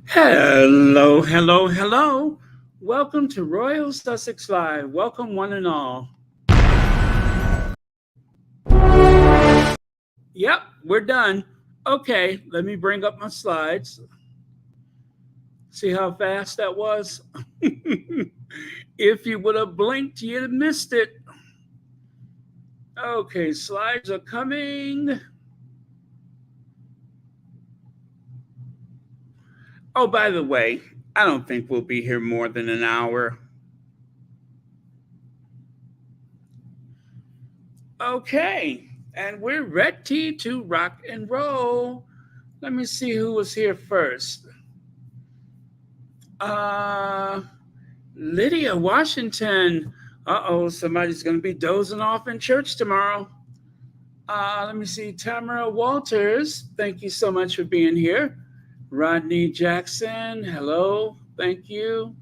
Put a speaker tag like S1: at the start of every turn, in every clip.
S1: Hello, hello, hello. Welcome to Royal Sussex Live. Welcome, one and all. Yep, we're done. Okay, let me bring up my slides. See how fast that was? If you would have blinked, you'd have missed it. Okay, slides are coming. Oh, by the way, I don't think we'll be here more than an hour. Okay, and we're ready to rock and roll. Let me see who was here first. Uh, Lydia Washington. Uh-oh, somebody's going to be dozing off in church tomorrow. Let me see. Tamara Walters, thank you so much for being here. Rodney Jackson, hello, thank you.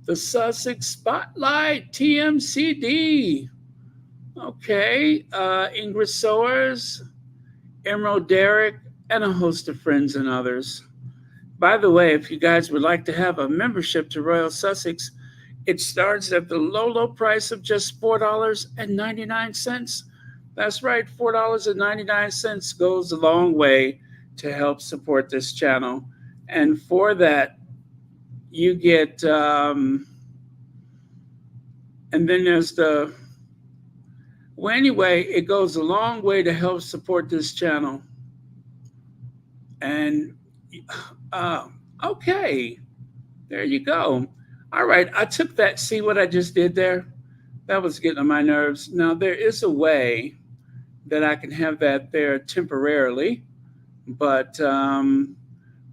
S1: The Sussex Spotlight, TMCD. Okay, Ingrid Soers, Emerald Derrick, and a host of friends and others. By the way, if you guys would like to have a membership to Royal Sussex, it starts at the low, low price of just $4.99. That's right, $4.99 goes a long way to help support this channel. And for that, you get, and then there's the, well, anyway, it goes a long way to help support this channel. And, uh, okay, there you go. All right, I took that. See what I just did there? That was getting on my nerves. Now, there is a way that I can have that there temporarily, but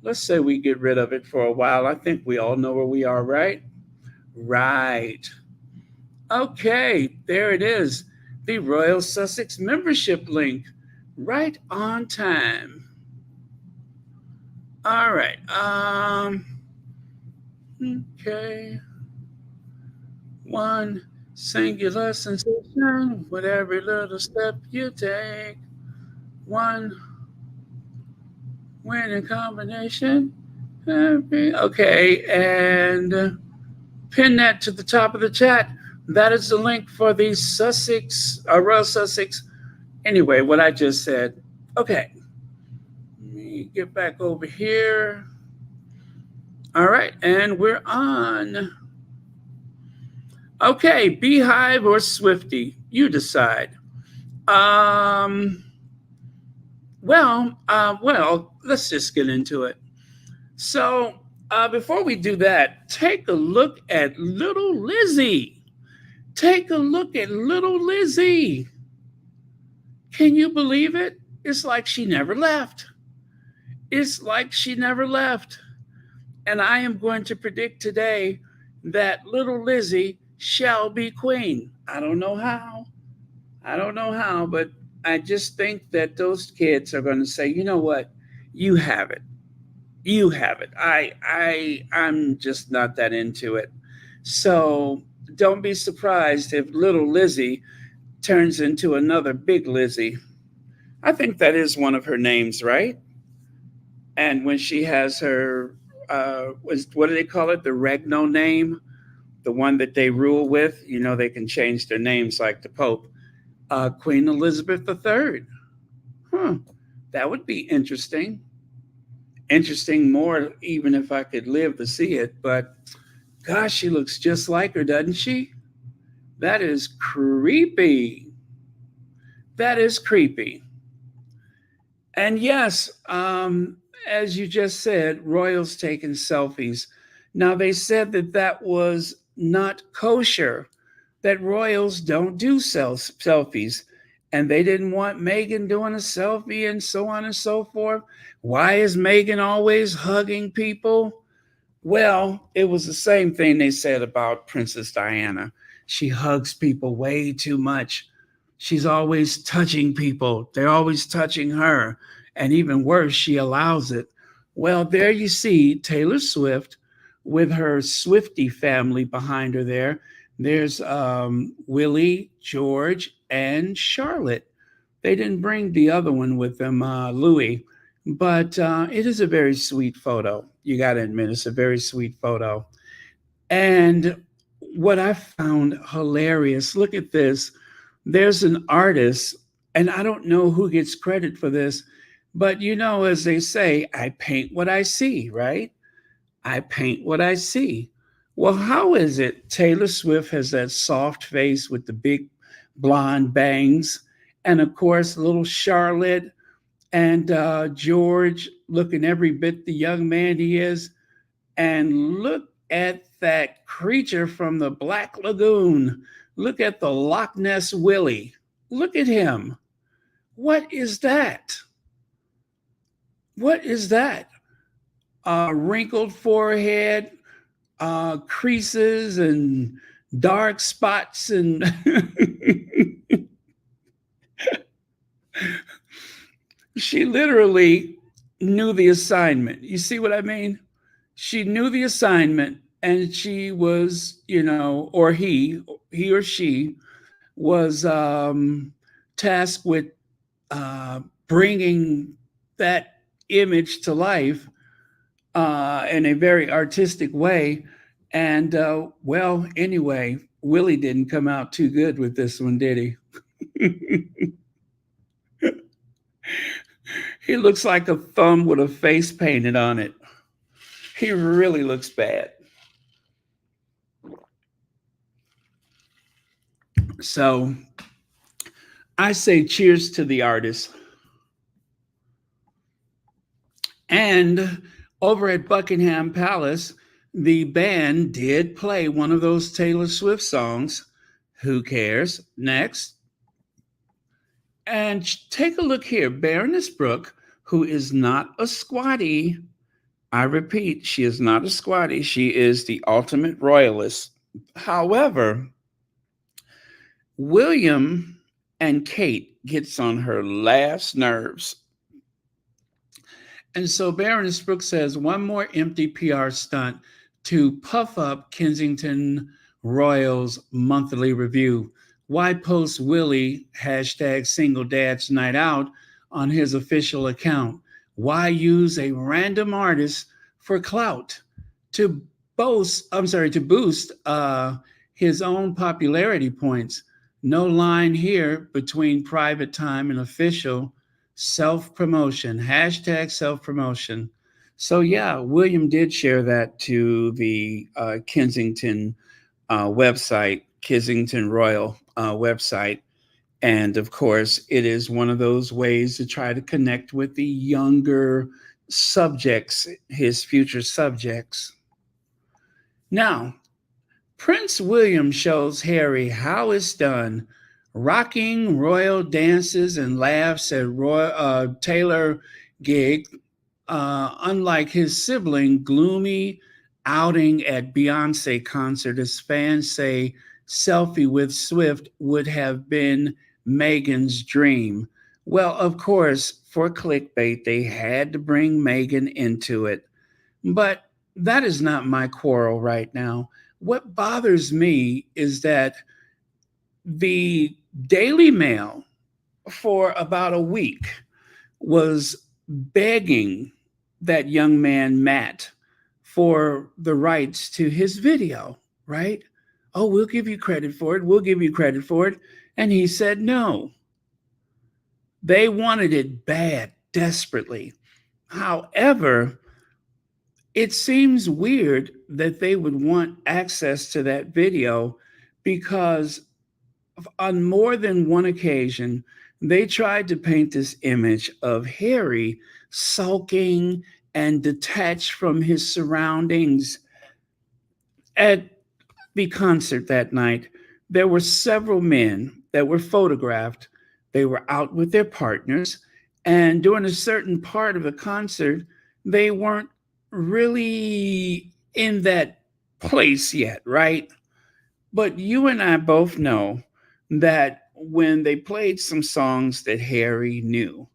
S1: let's say we get rid of it for a while. I think we all know where we are, right? Right. Okay, there it is. The Royal Sussex membership link. Right on time. All right. Okay. One singular sensation with every little step you take. One winning combination. Okay, and pin that to the top of the chat. That is the link for the Sussex, Royal Sussex. Anyway, what I just said. Okay, let me get back over here. All right, and we're on. Okay, BeeHive or Swifty, you decide. Um, well, let's just get into it. So, before we do that, take a look at little Lizzie. Take a look at little Lizzie. Can you believe it? It's like she never left. It's like she never left. And I am going to predict today that little Lizzie shall be queen. I don't know how. I don't know how, but I just think that those kids are going to say, you know what? You have it. You have it. I'm just not that into it. So don't be surprised if little Lizzie turns into another big Lizzie. I think that is one of her names, right? And when she has her, what do they call it? The Regno name, the one that they rule with. You know, they can change their names like the Pope. Queen Elizabeth III. Huh. That would be interesting. Interesting more, even if I could live to see it. But gosh, she looks just like her, doesn't she? That is creepy. That is creepy. And yes, as you just said, royals taking selfies. Now, they said that that was not kosher, that royals don't do selfies. And they didn't want Meghan doing a selfie and so on and so forth. Why is Meghan always hugging people? Well, it was the same thing they said about Princess Diana. She hugs people way too much. She's always touching people. They're always touching her. And even worse, she allows it. Well, there you see Taylor Swift with her Swifty family behind her there. There's Willie, George, and Charlotte. They didn't bring the other one with them, Louis, but it is a very sweet photo. You got to admit, it's a very sweet photo. And what I found hilarious, look at this. There's an artist, and I don't know who gets credit for this, but as they say, I paint what I see, right? I paint what I see. Well, how is it Taylor Swift has that soft face with the big blonde bangs, and of course, little Charlotte and George looking every bit the young man he is? And look at that creature from the Black Lagoon. Look at the Loch Ness Willie. Look at him. What is that? What is that? Wrinkled forehead, creases and dark spots, and she literally knew the assignment. You see what I mean? She knew the assignment, and she was, or he or she was tasked with bringing that image to life in a very artistic way. And well, anyway, Willie didn't come out too good with this one, did he? He looks like a thumb with a face painted on it. He really looks bad. So I say cheers to the artist. And over at Buckingham Palace, the band did play one of those Taylor Swift songs. Who cares? Next. And take a look here. Baroness Brooke, who is not a squatty. I repeat, she is not a squatty. She is the ultimate royalist. However, William and Kate gets on her last nerves. And so Baroness Brooke says one more empty PR stunt to puff up Kensington Royals monthly review. Why post Willie hashtag single dad's night out on his official account? Why use a random artist for clout to boost his own popularity points? No line here between private time and official. Self-promotion, hashtag self-promotion. So yeah, William did share that to the Kensington website, Kensington Royal website. And of course, it is one of those ways to try to connect with the younger subjects, his future subjects. Now, Prince William shows Harry how it's done, rocking royal dances and laughs at Taylor gig, unlike his sibling, gloomy outing at Beyonce concert, as fans say selfie with Swift would have been Meghan's dream. Well, of course, for clickbait, they had to bring Meghan into it. But that is not my quarrel right now. What bothers me is that the Daily Mail, for about a week, was begging that young man, Matt, for the rights to his video, right? Oh, we'll give you credit for it. We'll give you credit for it. And he said no. They wanted it bad, desperately. However, it seems weird that they would want access to that video because on more than one occasion, they tried to paint this image of Harry sulking and detached from his surroundings. At the concert that night, there were several men that were photographed. They were out with their partners, and during a certain part of the concert, they weren't really in that place yet, right? But you and I both know that when they played some songs that Harry knew,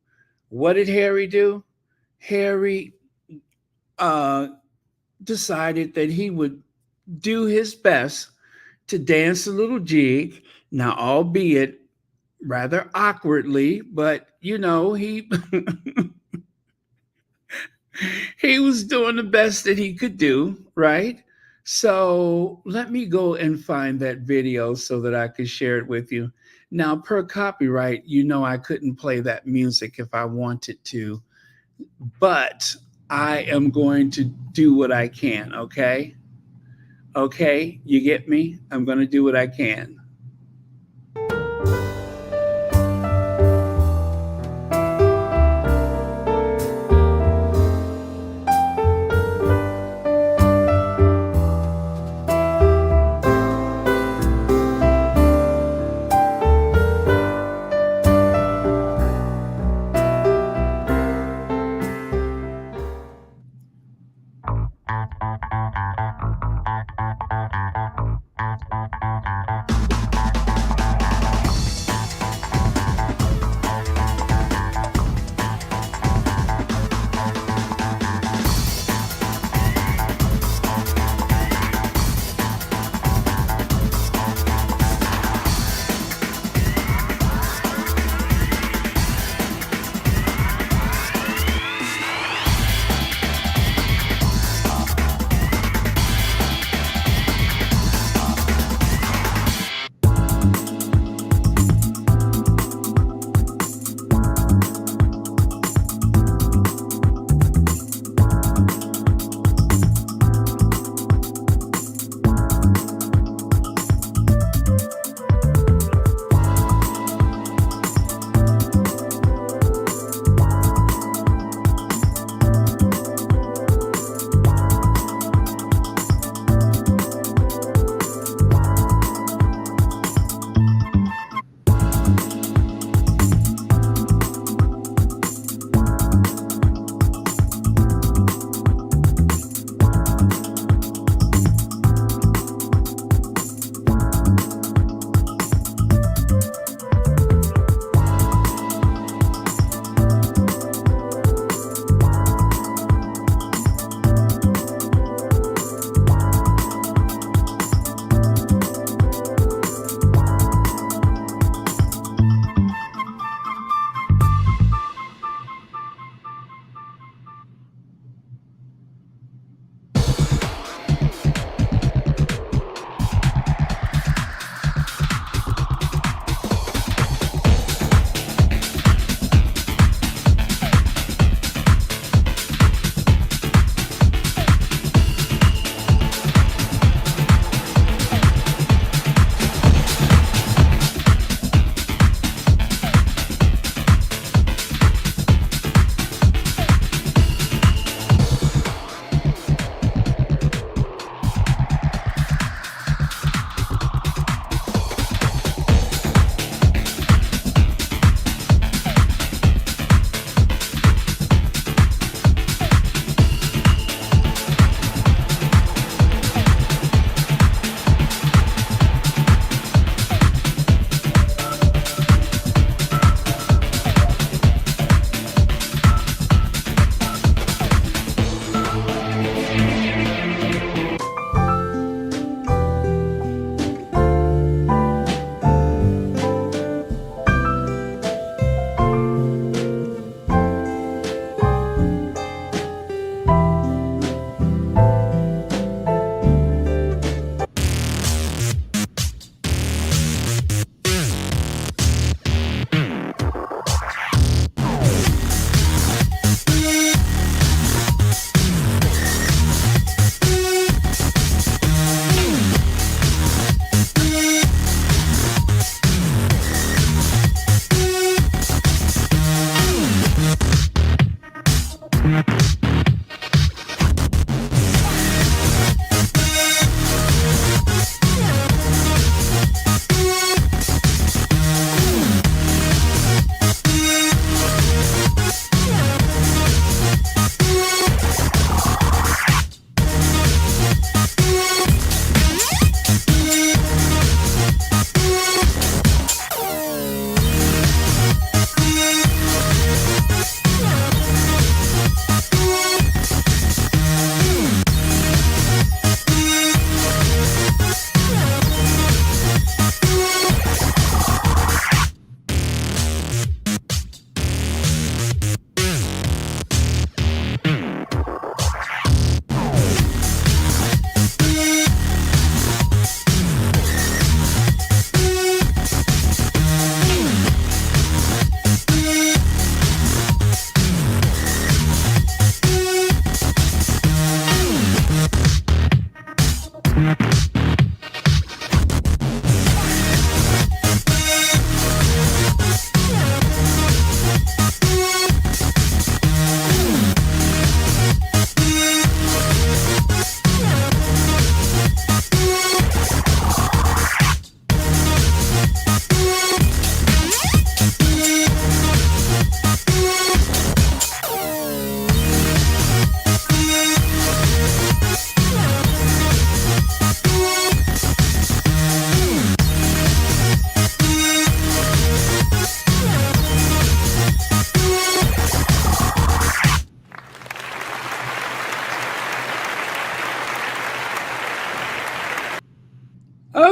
S1: what did Harry do? Harry uh, decided that he would do his best to dance a little jig. Now, albeit rather awkwardly, but he He was doing the best that he could do, right? So let me go and find that video so that I could share it with you. Now, per copyright, you know I couldn't play that music if I wanted to, but I am going to do what I can, okay? Okay, you get me? I'm going to do what I can.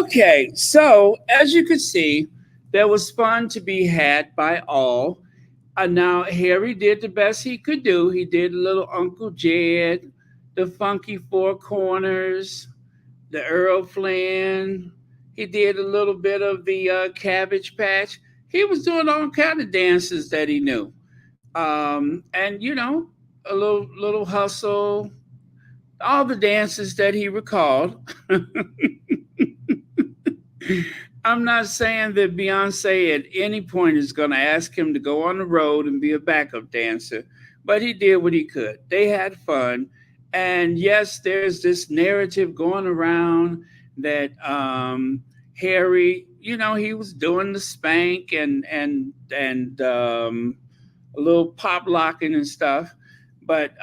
S1: Okay, so as you can see, there was fun to be had by all. Now, Harry did the best he could do. He did a little Uncle Jed, the Funky Four Corners, the Earl Flynn. He did a little bit of the Cabbage Patch. He was doing all kind of dances that he knew, and a little hustle, all the dances that he recalled. I'm not saying that Beyonce at any point is going to ask him to go on the road and be a backup dancer, but he did what he could. They had fun. And yes, there's this narrative going around that Harry, he was doing the spank and a little pop locking and stuff. But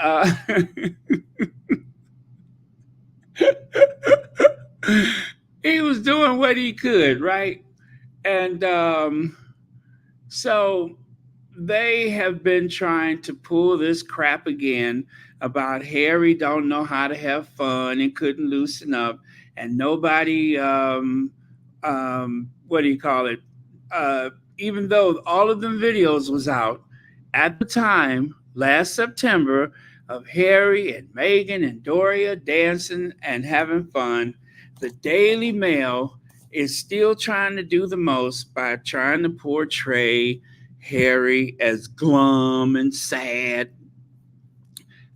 S1: he was doing what he could, right? And so they have been trying to pull this crap again about Harry don't know how to have fun and couldn't loosen up, and nobody, what do you call it? Even though all of them videos was out at the time last September of Harry and Meghan and Doria dancing and having fun, the Daily Mail is still trying to do the most by trying to portray Harry as glum and sad.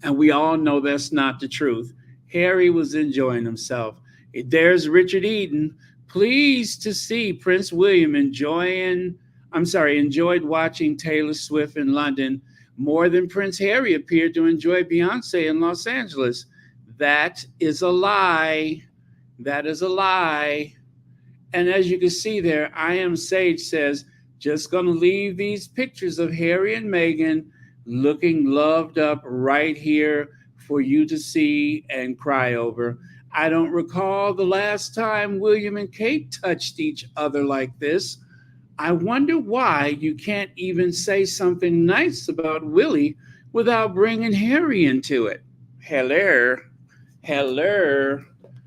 S1: And we all know that's not the truth. Harry was enjoying himself. There's Richard Eden, pleased to see Prince William enjoyed watching Taylor Swift in London more than Prince Harry appeared to enjoy Beyonce in Los Angeles. That is a lie. That is a lie. And as you can see there, I Am Sage says, just going to leave these pictures of Harry and Meghan looking loved up right here for you to see and cry over. I don't recall the last time William and Kate touched each other like this. I wonder why you can't even say something nice about Willie without bringing Harry into it. Hello. Hello.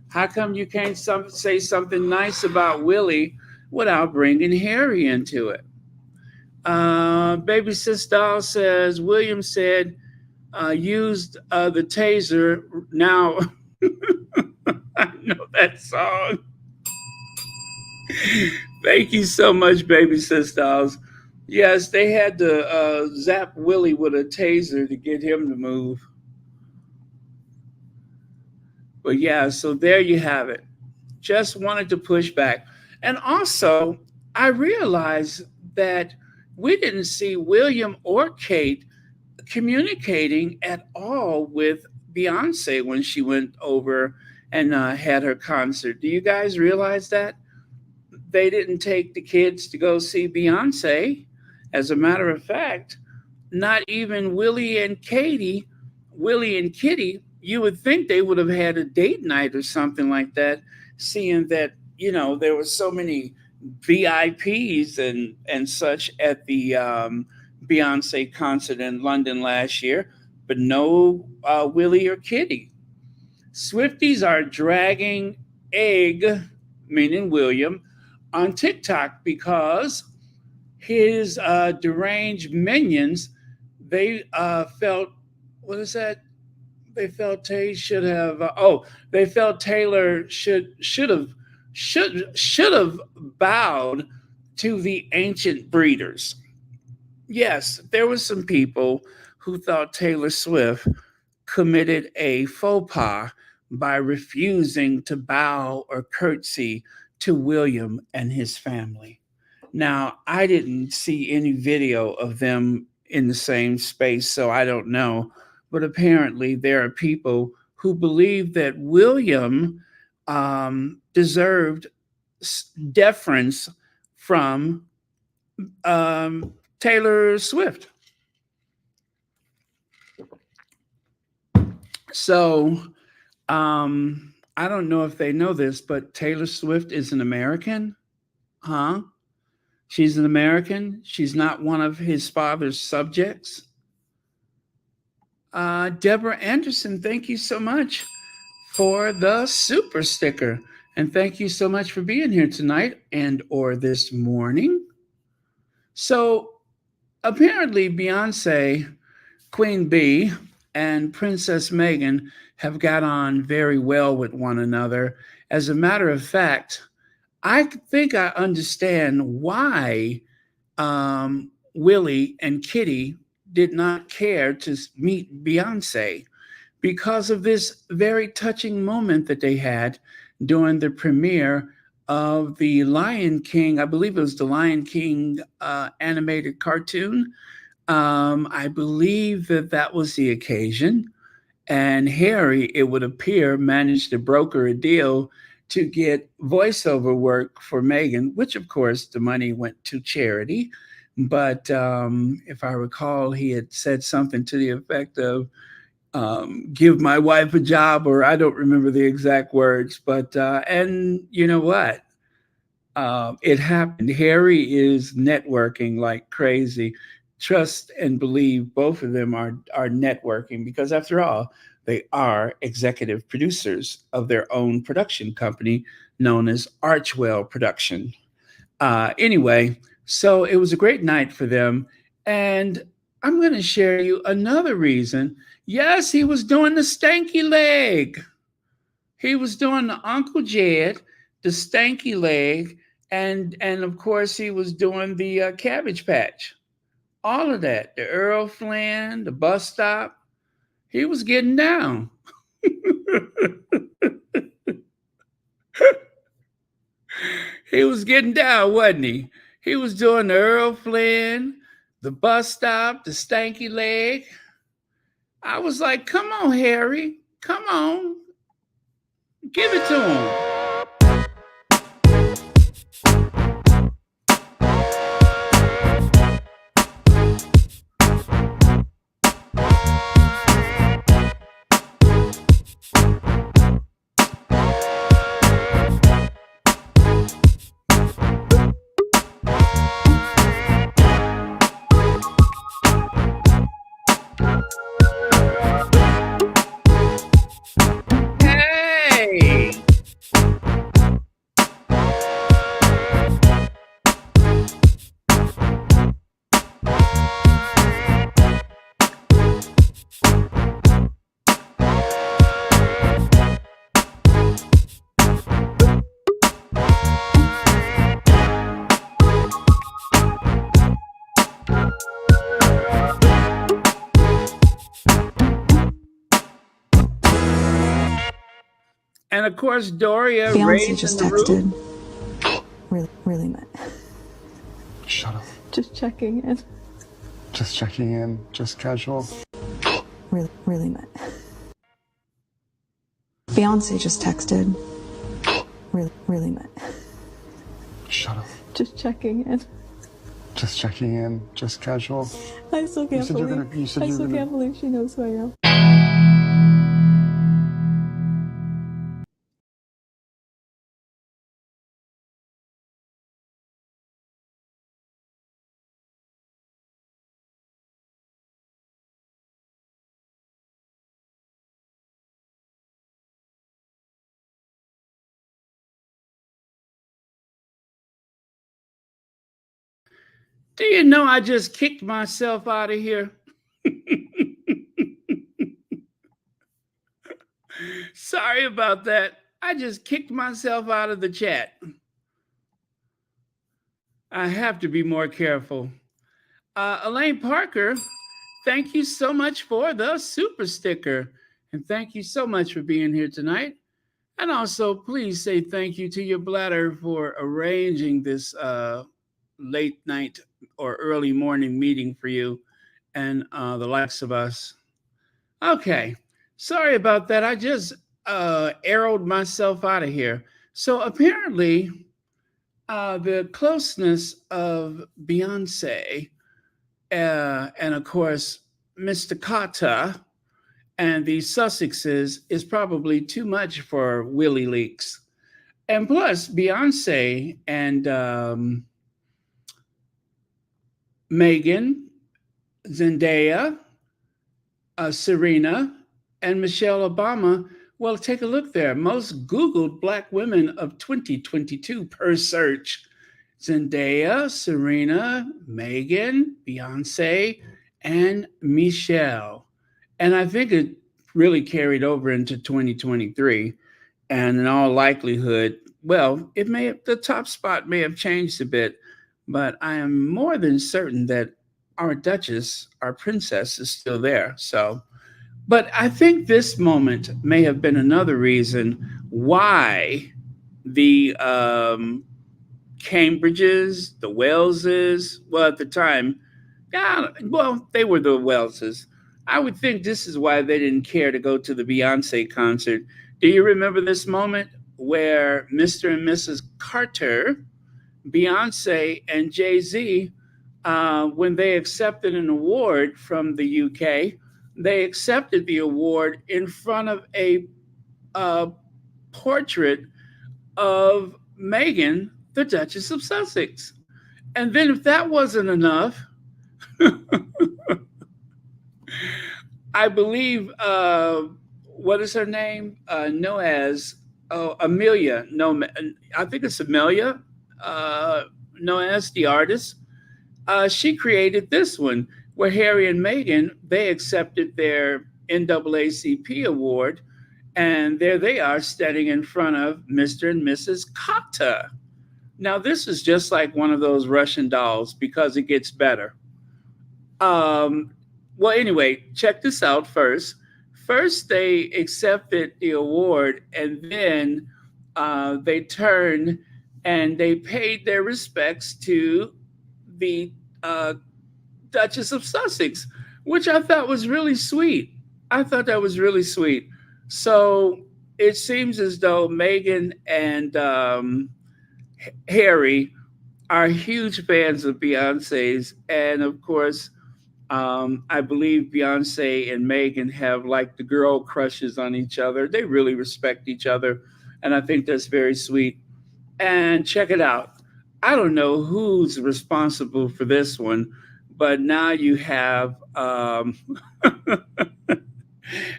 S1: How come you can't say something nice about Willie without bringing Harry into it? Baby Sis Doll says, William said, used the taser. Now, I know that song. Thank you so much, Baby Sis Dolls. Yes, they had to zap Willie with a taser to get him to move. But yeah, so there you have it. Just wanted to push back. And also, I realized that we didn't see William or Kate communicating at all with Beyonce when she went over and had her concert. Do you guys realize that? They didn't take the kids to go see Beyonce. As a matter of fact, not even Willie and Kitty, you would think they would have had a date night or something like that, seeing that, there were so many VIPs and such at the Beyonce concert in London last year, but no Willie or Kitty. Swifties are dragging Egg, meaning William, on TikTok because his deranged minions, they felt, what is that? They felt Taylor should have. They felt Taylor should have bowed to the ancient breeders. Yes, there were some people who thought Taylor Swift committed a faux pas by refusing to bow or curtsy to William and his family. Now, I didn't see any video of them in the same space, so I don't know. But apparently, there are people who believe that William deserved deference from Taylor Swift. So I don't know if they know this, but Taylor Swift is an American. Huh? She's an American. She's not one of his father's subjects. Deborah Anderson, thank you so much for the super sticker. And thank you so much for being here tonight and or this morning. So apparently Beyonce, Queen Bee, and Princess Meghan have got on very well with one another. As a matter of fact, I think I understand why Willie and Kitty did not care to meet Beyonce because of this very touching moment that they had during the premiere of the Lion King. I believe it was the Lion King animated cartoon. I believe that that was the occasion. And Harry, it would appear, managed to broker a deal to get voiceover work for Meghan, which of course the money went to charity. But if I recall, he had said something to the effect of, give my wife a job, or I don't remember the exact words. But, and you know what? It happened. Harry is networking like crazy. Trust and believe both of them are networking because, after all, they are executive producers of their own production company known as Archwell Production. Anyway, so it was a great night for them. And I'm going to share you another reason. Yes, he was doing the stanky leg. He was doing the Uncle Jed, the stanky leg, and of course he was doing the Cabbage Patch. All of that, the Earl Flynn, the bus stop. He was getting down. He was getting down, wasn't he? He was doing the Earl Flynn, the bus stop, the stanky leg. I was like, come on, Harry. Come on. Give it to him. Hey! And of course, Doria
S2: Beyonce just texted.
S3: Really, Matt.
S2: Shut up.
S3: Just checking in.
S2: Just checking in. Just casual.
S3: Really, Matt.
S2: Beyonce just texted.
S3: Really, Matt.
S2: Shut up.
S3: Just checking in.
S2: Just checking in. Just casual.
S3: I still can't believe she knows who I am.
S1: Do you know I just kicked myself out of here? Sorry about that. I just kicked myself out of the chat. I have to be more careful. Elaine Parker, thank you so much for the super sticker. And thank you so much for being here tonight. And also, please say thank you to your bladder for arranging this late night or early morning meeting for you and the likes of us. Okay. Sorry about that. I just arrowed myself out of here. So apparently, the closeness of Beyonce and, of course, Mr. Carter and the Sussexes is probably too much for Willie Leaks. And plus, Beyonce and Megan, Zendaya, Serena, and Michelle Obama. Well, take a look there. Most Googled Black women of 2022 per search. Zendaya, Serena, Megan, Beyonce, and Michelle. And I think it really carried over into 2023. And in all likelihood, well, it may have, the top spot may have changed a bit, but I am more than certain that our Duchess, our princess, is still there. So, but I think this moment may have been another reason why the Cambridges, the Waleses, well, at the time, yeah, well, they were the Waleses. I would think this is why they didn't care to go to the Beyonce concert. Do you remember this moment where Mr. and Mrs. Carter, Beyonce, and Jay Z, when they accepted an award from the UK, they accepted the award in front of a uh, portrait of Meghan, the Duchess of Sussex. And then, if that wasn't enough, I believe, what is her name? Noaz, oh, Amelia. No, I think it's Amelia. Noaz, the artist. She created this one where Harry and Meghan, they accepted their NAACP award, and there they are standing in front of Mr. and Mrs. Carter. Now, this is just like one of those Russian dolls because it gets better. Um, well, anyway, check this out first. First, they accepted the award, and then they turned and they paid their respects to the uh, Duchess of Sussex, which I thought was really sweet. I thought that was really sweet. So it seems as though Meghan and Harry are huge fans of Beyonce's, and of course, I believe Beyonce and Megan have like the girl crushes on each other. They really respect each other, and I think that's very sweet. And check it out. I don't know who's responsible for this one, but now you have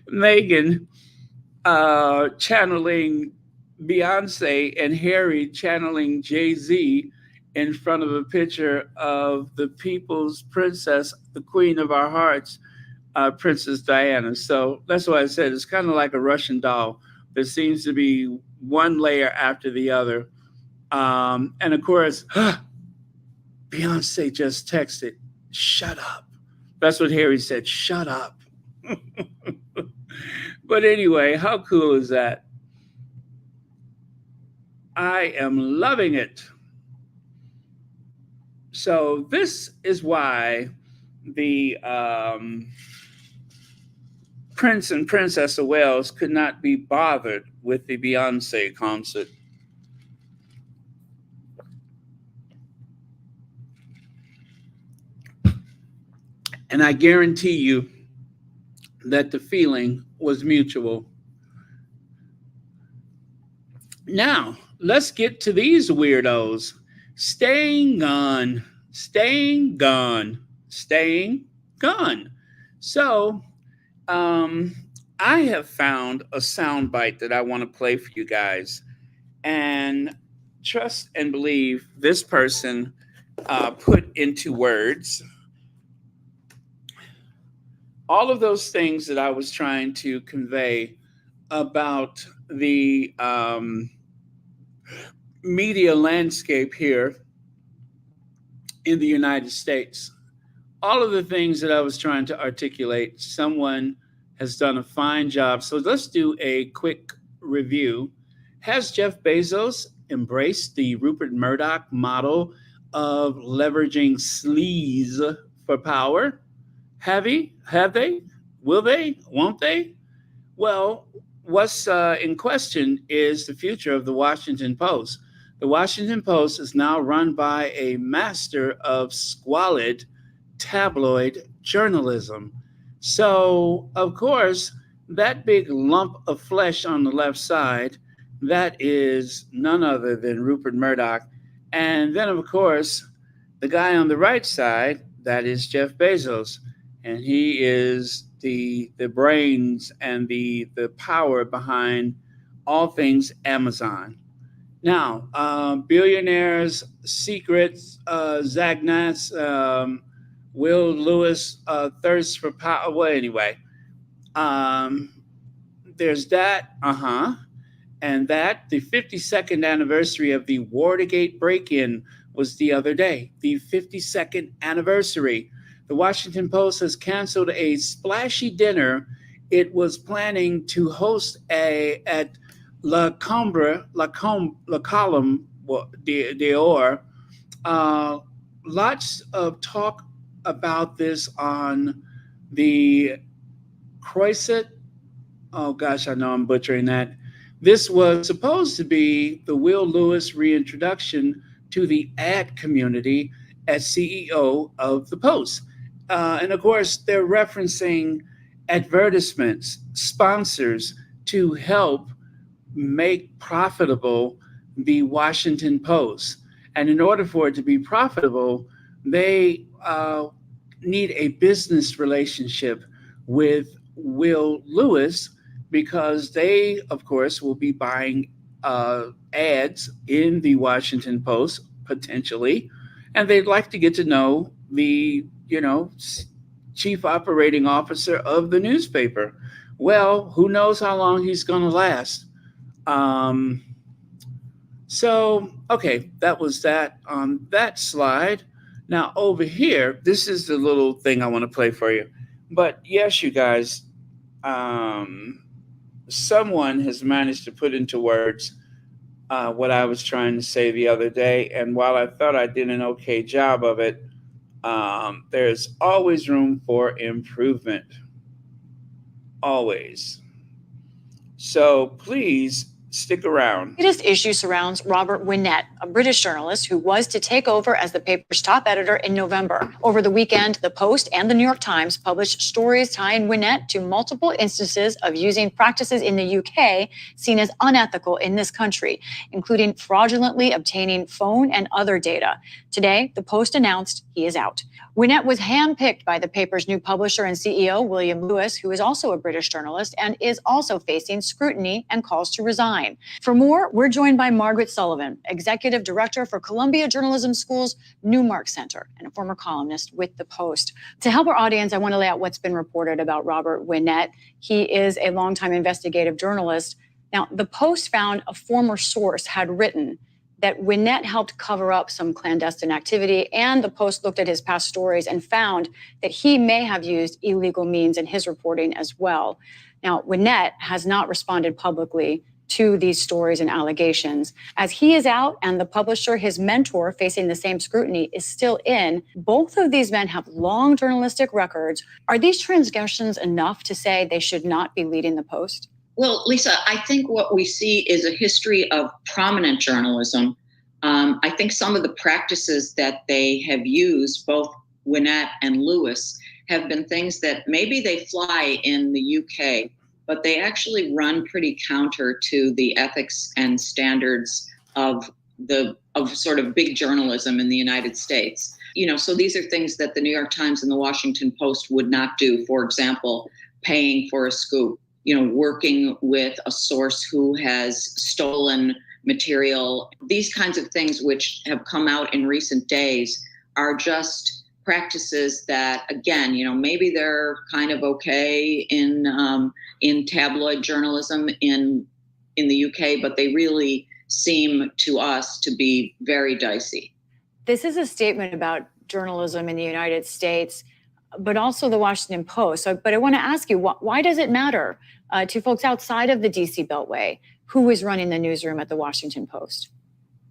S1: Megan channeling Beyonce and Harry channeling Jay Z in front of a picture of the people's princess, the queen of our hearts, Princess Diana. So that's why I said it's kind of like a Russian doll. There seems to be one layer after the other. And of course, Beyonce just texted, shut up. That's what Harry said, shut up. But anyway, how cool is that? I am loving it. So this is why the Prince and Princess of Wales could not be bothered with the Beyonce concert. And I guarantee you that the feeling was mutual. Now, let's get to these weirdos. Staying gone, staying gone, staying gone. So, I have found a soundbite that I want to play for you guys. And trust and believe this person put into words all of those things that I was trying to convey about the media landscape here in the United States. All of the things that I was trying to articulate, someone has done a fine job. So let's do a quick review. Has Jeff Bezos embraced the Rupert Murdoch model of leveraging sleaze for power? Have he? Have they? Will they? Won't they? Well, what's in question is the future of the Washington Post. The Washington Post is now run by a master of squalid tabloid journalism. So, of course, that big lump of flesh on the left side, that is none other than Rupert Murdoch. And then, of course, the guy on the right side, that is Jeff Bezos. And he is the brains and the power behind all things Amazon. Now, billionaires, secrets, Zagnats, Will Lewis, thirst for power. Well, anyway, um, there's that. And that the 52nd anniversary of the Watergate break-in was the other day. The 52nd anniversary. The Washington Post has canceled a splashy dinner it was planning to host at La Column d'Or. Uh, Lots of talk about this on the Croisset. Oh gosh, I know I'm butchering that. This was supposed to be the Will Lewis reintroduction to the ad community as CEO of the Post. And of course, they're referencing advertisements, sponsors to help make profitable the Washington Post. And in order for it to be profitable, they need a business relationship with Will Lewis because they, of course, will be buying ads in the Washington Post potentially, and they'd like to get to know the chief operating officer of the newspaper. Well, who knows how long he's going to last? Um, okay, that was that on that slide. Now, over here, this is the little thing I want to play for you. But yes, you guys, someone has managed to put into words what I was trying to say the other day. And while I thought I did an okay job of it, there's always room for improvement. Always. So please stick around.
S4: The latest issue surrounds Robert Winnett, a British journalist who was to take over as the paper's top editor in November. Over the weekend, the Post and the New York Times published stories tying Winnett to multiple instances of using practices in the UK seen as unethical in this country, including fraudulently obtaining phone and other data. Today, the Post announced he is out. Winnett was handpicked by the paper's new publisher and CEO, William Lewis, who is also a British journalist and is also facing scrutiny and calls to resign. For more, we're joined by Margaret Sullivan, Executive Director for Columbia Journalism School's Newmark Center and a former columnist with the Post. To help our audience, I want to lay out what's been reported about Robert Winnett. He is a longtime investigative journalist. Now, the Post found a former source had written that Winnett helped cover up some clandestine activity, and the Post looked at his past stories and found that he may have used illegal means in his reporting as well. Now, Winnett has not responded publicly to these stories and allegations. As he is out and the publisher, his mentor, facing the same scrutiny, is still in, both of these men have long journalistic records. Are these transgressions enough to say they should not be leading the Post?
S5: Well, Lisa, I think what we see is a history of prominent journalism. I think some of the practices that they have used, both Winnett and Lewis, have been things that maybe they fly in the UK, but they actually run pretty counter to the ethics and standards of sort of big journalism in the United States. So these are things that the New York Times and the Washington Post would not do. For example, paying for a scoop. Working with a source who has stolen material. These kinds of things which have come out in recent days are just practices that, again, maybe they're kind of okay in tabloid journalism in the UK, but they really seem to us to be very dicey.
S4: This is a statement about journalism in the United States. but also the Washington Post. So, but I want to ask you, why does it matter to folks outside of the DC Beltway who is running the newsroom at the Washington Post?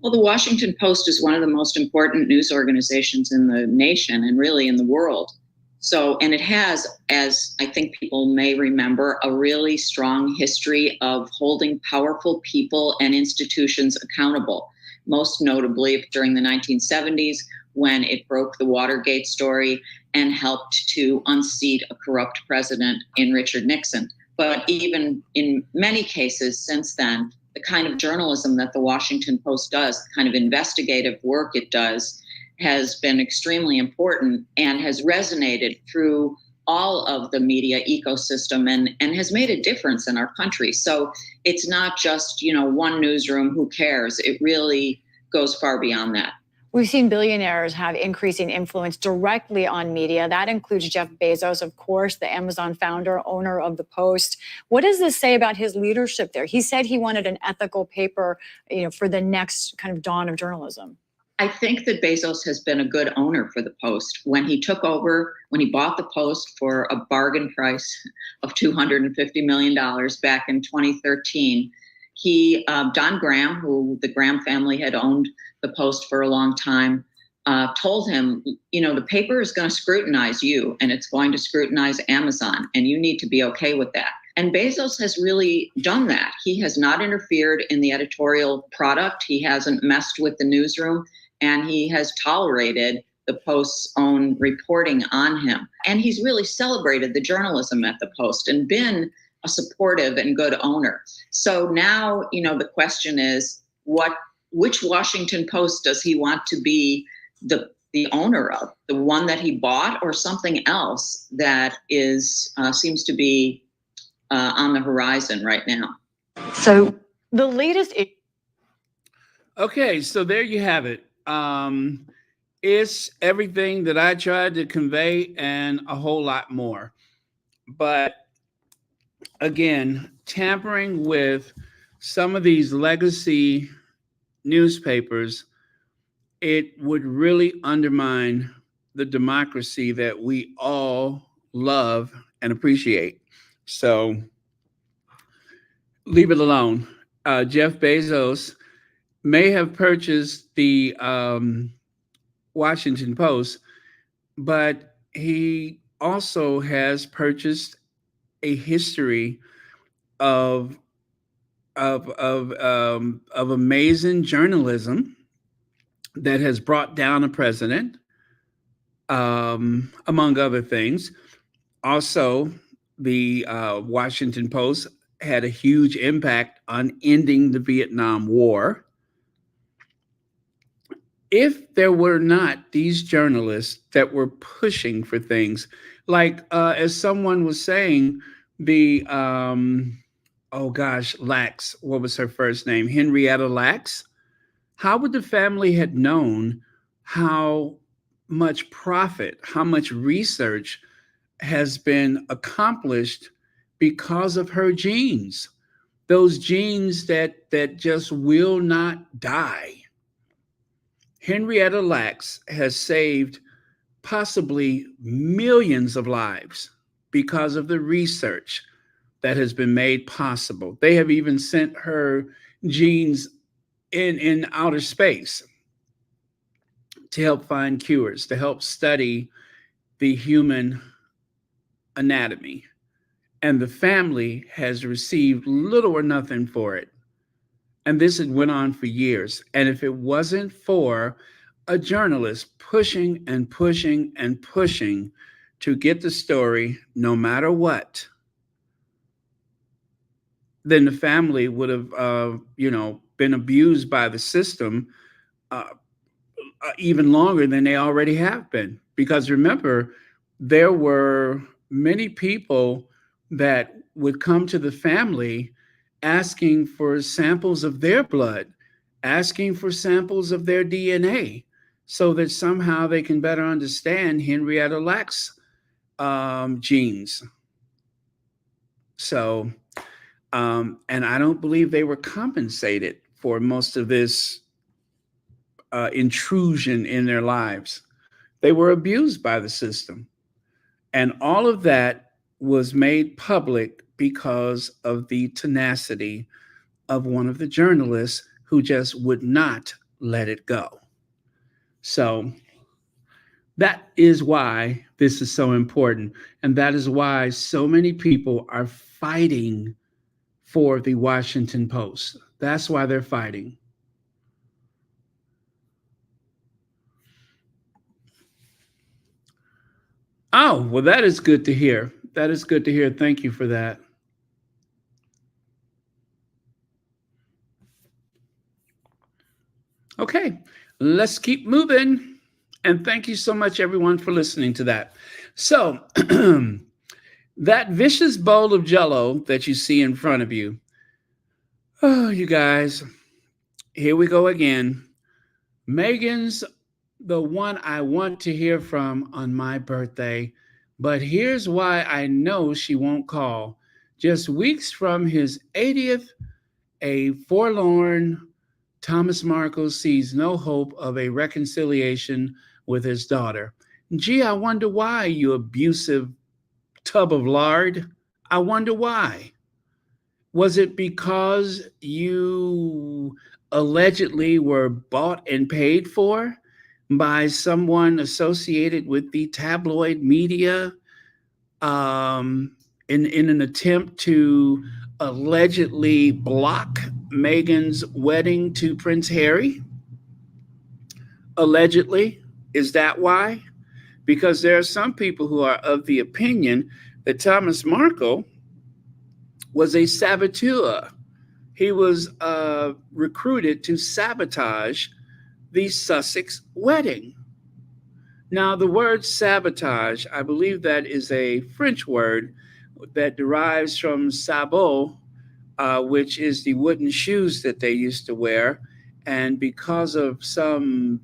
S5: Well, the Washington Post is one of the most important news organizations in the nation and really in the world. So, and it has, as I think people may remember, a really strong history of holding powerful people and institutions accountable, most notably during the 1970s when it broke the Watergate story and helped to unseat a corrupt president in Richard Nixon. But even in many cases since then, the kind of journalism that the Washington Post does, the kind of investigative work it does, has been extremely important and has resonated through all of the media ecosystem and has made a difference in our country. So it's not just, one newsroom, who cares? It really goes far beyond that.
S4: We've seen billionaires have increasing influence directly on media. That includes Jeff Bezos, of course, the Amazon founder, owner of the Post. What does this say about his leadership there? He said he wanted an ethical paper, for the next kind of dawn of journalism.
S5: I think that Bezos has been a good owner for the Post. When he took over, when he bought the Post for a bargain price of $250 million back in 2013, Don Graham, who the Graham family had owned the Post for a long time, told him, the paper is going to scrutinize you and it's going to scrutinize Amazon, and you need to be okay with that. And Bezos has really done that. He has not interfered in the editorial product. He hasn't messed with the newsroom, and he has tolerated the Post's own reporting on him. And he's really celebrated the journalism at the Post and been a supportive and good owner. So now, the question is, which Washington Post does he want to be the owner of? The one that he bought, or something else that seems to be on the horizon right now?
S4: So the latest.
S1: Okay, so there you have it. It's everything that I tried to convey and a whole lot more. But again, tampering with some of these legacy newspapers, it would really undermine the democracy that we all love and appreciate. So leave it alone. Jeff Bezos may have purchased the Washington Post, but he also has purchased a history of amazing journalism that has brought down a president, among other things. Also, the Washington Post had a huge impact on ending the Vietnam War. If there were not these journalists that were pushing for things, like as someone was saying, the Lacks, what was her first name? Henrietta Lacks. How would the family had known how much profit, how much research has been accomplished because of her genes? Those genes that just will not die. Henrietta Lacks has saved possibly millions of lives because of the research that has been made possible. They have even sent her genes in outer space to help find cures, to help study the human anatomy. And the family has received little or nothing for it. And this had went on for years. And if it wasn't for a journalist pushing and pushing and pushing to get the story, no matter what, then the family would have, been abused by the system even longer than they already have been. Because remember, there were many people that would come to the family asking for samples of their blood, asking for samples of their DNA, so that somehow they can better understand Henrietta Lacks' genes. So, and I don't believe they were compensated for most of this intrusion in their lives. They were abused by the system. And all of that was made public because of the tenacity of one of the journalists who just would not let it go. So that is why this is so important. And that is why so many people are fighting for the Washington Post. That's why they're fighting. Oh, well, that is good to hear. That is good to hear. Thank you for that. Okay, let's keep moving. And thank you so much, everyone, for listening to that. So, that vicious bowl of jello that you see in front of you, oh, you guys, here we go again. Meghan's the one I want to hear from on my birthday, but here's why I know she won't call. Just weeks from his 80th, a forlorn Thomas Markle sees no hope of a reconciliation with his daughter. Gee, I wonder why, you abusive tub of lard. I wonder why. Was it because you allegedly were bought and paid for by someone associated with the tabloid media in an attempt to allegedly block Meghan's wedding to Prince Harry? Allegedly. Is that why? Because there are some people who are of the opinion that Thomas Markle was a saboteur. He was recruited to sabotage the Sussex wedding. Now, the word sabotage, I believe that is a French word that derives from sabot, which is the wooden shoes that they used to wear. And because of some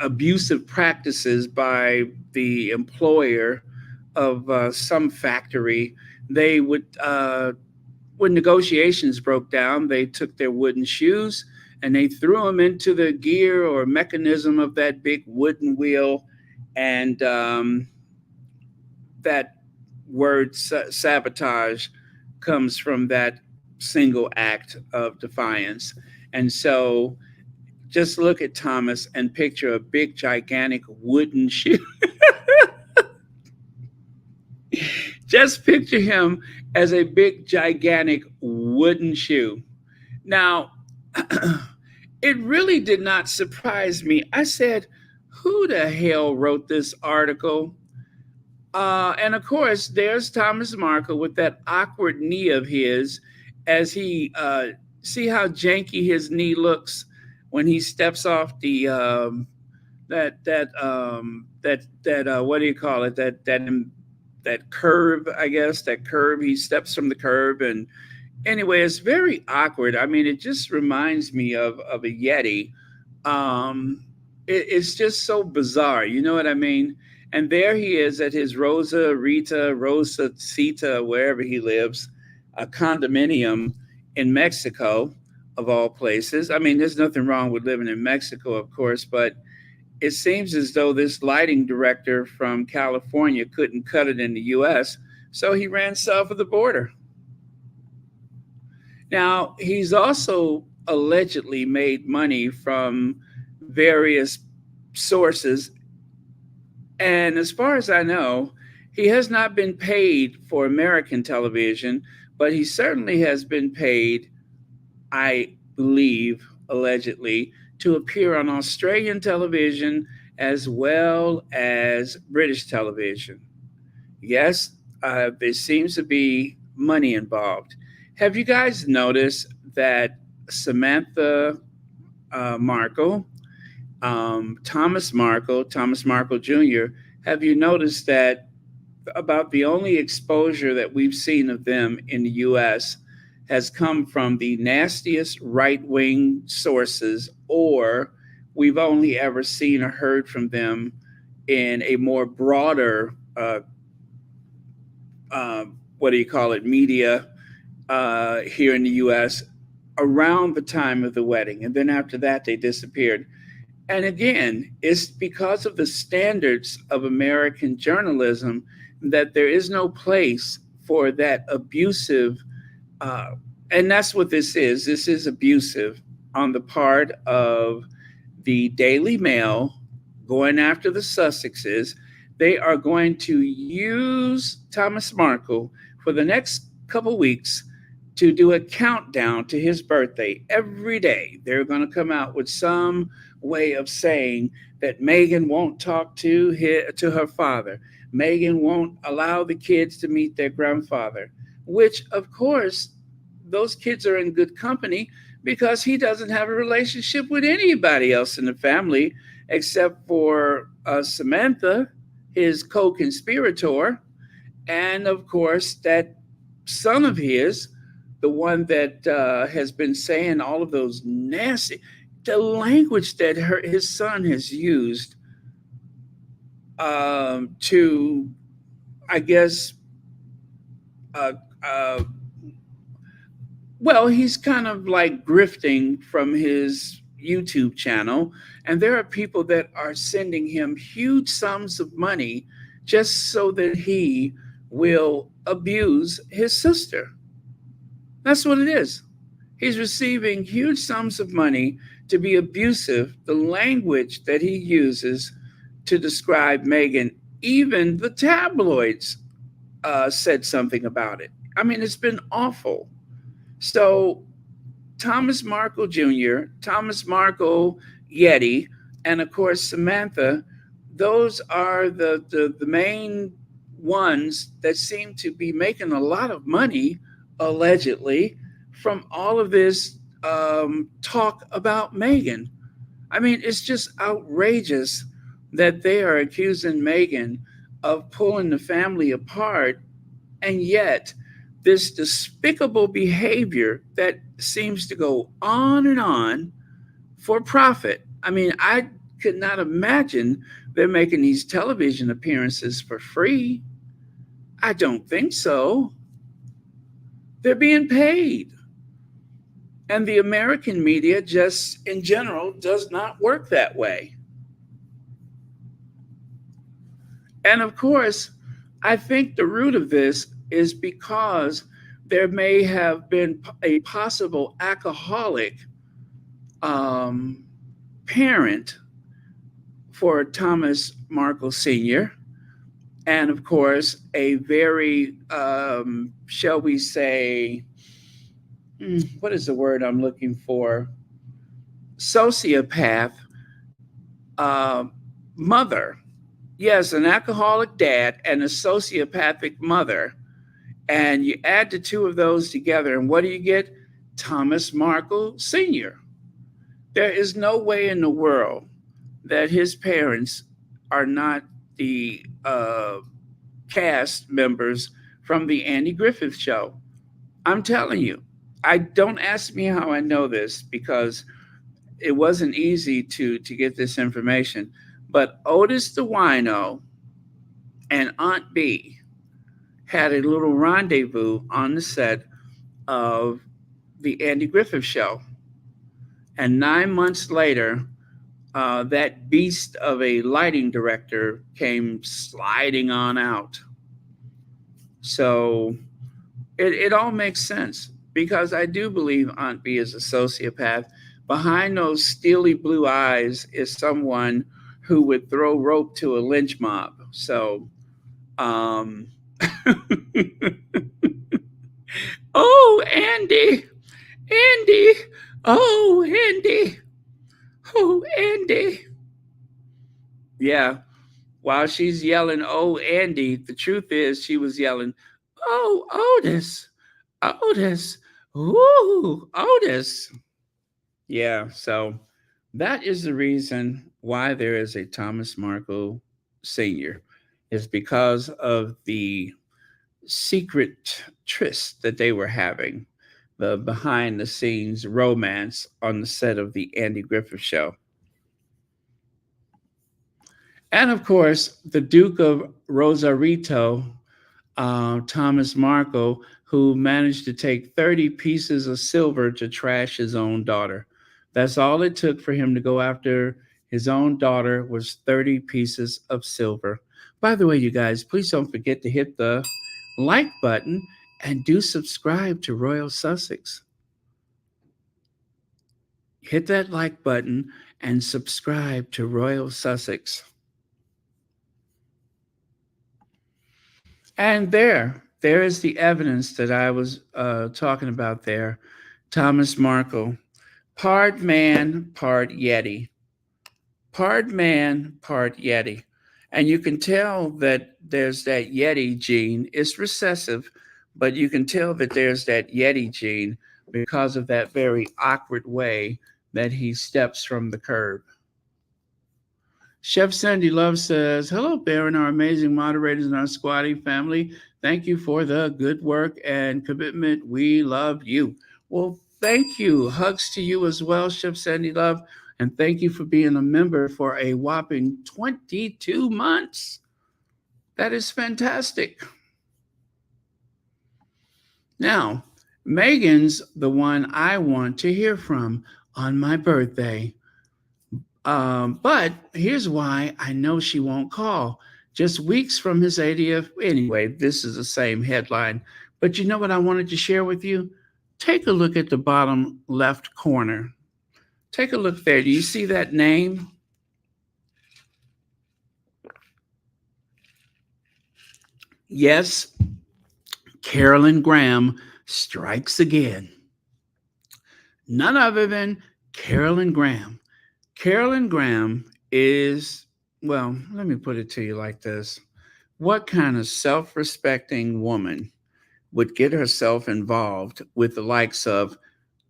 S1: abusive practices by the employer of some factory, they would, when negotiations broke down, they took their wooden shoes and they threw them into the gear or mechanism of that big wooden wheel. And that word sabotage comes from that single act of defiance. And so just look at Thomas and picture a big, gigantic wooden shoe. Just picture him as a big, gigantic wooden shoe. Now, it really did not surprise me. I said, who the hell wrote this article? And of course, there's Thomas Markle with that awkward knee of his as he, see how janky his knee looks when he steps off the, what do you call it? That curve, I guess, that curve. He steps from the curve. And anyway, it's very awkward. I mean, it just reminds me of a Yeti. It's just so bizarre. You know what I mean? And there he is at his Rosa Cita, wherever he lives, a condominium in Mexico, of all places. I mean, there's nothing wrong with living in Mexico, of course, but it seems as though this lighting director from California couldn't cut it in the U.S., so he ran south of the border. Now, he's also allegedly made money from various sources. And as far as I know, he has not been paid for American television, but he certainly has been paid, I believe, allegedly, to appear on Australian television as well as British television. Yes, there seems to be money involved. Have you guys noticed that Samantha Markle, Thomas Markle Jr., have you noticed that about the only exposure that we've seen of them in the U.S. has come from the nastiest right-wing sources, or we've only ever seen or heard from them in a more broader, media here in the U.S. around the time of the wedding. And then after that, they disappeared. And again, it's because of the standards of American journalism that there is no place for that abusive, uh, and that's what this is. This is abusive on the part of the Daily Mail going after the Sussexes. They are going to use Thomas Markle for the next couple weeks to do a countdown to his birthday. Every day, they're going to come out with some way of saying that Meghan won't talk to her father. Meghan won't allow the kids to meet their grandfather, which, of course, those kids are in good company because he doesn't have a relationship with anybody else in the family except for Samantha, his co conspirator, and of course, that son of his, the one that has been saying all of those nasty, the language that his son has used to, I guess, uh, uh, well, he's kind of like grifting from his YouTube channel. And there are people that are sending him huge sums of money just so that he will abuse his sister. That's what it is. He's receiving huge sums of money to be abusive. The language that he uses to describe Meghan, even the tabloids said something about it. I mean, it's been awful. So Thomas Markle Jr., Thomas Markle Yeti, and of course Samantha, those are the main ones that seem to be making a lot of money, allegedly, from all of this talk about Meghan. I mean, it's just outrageous that they are accusing Meghan of pulling the family apart, and yet this despicable behavior that seems to go on and on for profit. I mean, I could not imagine they're making these television appearances for free. I don't think so. They're being paid. And the American media, just in general, does not work that way. And of course, I think the root of this is because there may have been a possible alcoholic parent for Thomas Markle Sr., and of course, a very, shall we say, what is the word I'm looking for? Sociopath uh, mother. Yes, an alcoholic dad and a sociopathic mother. And you add the two of those together, and what do you get? Thomas Markle Sr. There is no way in the world that his parents are not the cast members from the Andy Griffith Show. I'm telling you. I don't ask me how I know this because it wasn't easy to get this information. But Otis the Wino and Aunt B had a little rendezvous on the set of the Andy Griffith Show. And 9 months later, that beast of a lighting director came sliding on out. So it all makes sense because I do believe Aunt B is a sociopath. Behind those steely blue eyes is someone who would throw rope to a lynch mob. So, oh, Andy, Andy, oh, Andy, oh, Andy. Yeah, while she's yelling, oh, Andy, the truth is she was yelling, oh, Otis, Otis, ooh, Otis. Yeah, so that is the reason why there is a Thomas Markle Sr. is because of the secret tryst that they were having, the behind the scenes romance on the set of the Andy Griffith Show. And of course, the Duke of Rosarito, Thomas Markle, who managed to take 30 pieces of silver to trash his own daughter. That's all it took for him to go after His own daughter was 30 pieces of silver. By the way, you guys, please don't forget to hit the like button and do subscribe to Royal Sussex. Hit that like button and subscribe to Royal Sussex. And there is the evidence that I was talking about there. Thomas Markle, part man, part Yeti. Part man, part Yeti. And you can tell that there's that Yeti gene. It's recessive, but you can tell that there's that Yeti gene because of that very awkward way that he steps from the curb. Chef Sandy Love says, hello, Baron, our amazing moderators and our squatty family. Thank you for the good work and commitment. We love you. Well, thank you. Hugs to you as well, Chef Sandy Love. And thank you for being a member for a whopping 22 months. That is fantastic. Now, Meghan's the one I want to hear from on my birthday. But here's why I know she won't call. Just weeks from his 80th. Anyway, this is the same headline. But you know what I wanted to share with you? Take a look at the bottom left corner. Take a look there. Do you see that name? Yes, Carolyn Graham strikes again. None other than Carolyn Graham. Carolyn Graham is, well, let me put it to you like this. What kind of self-respecting woman would get herself involved with the likes of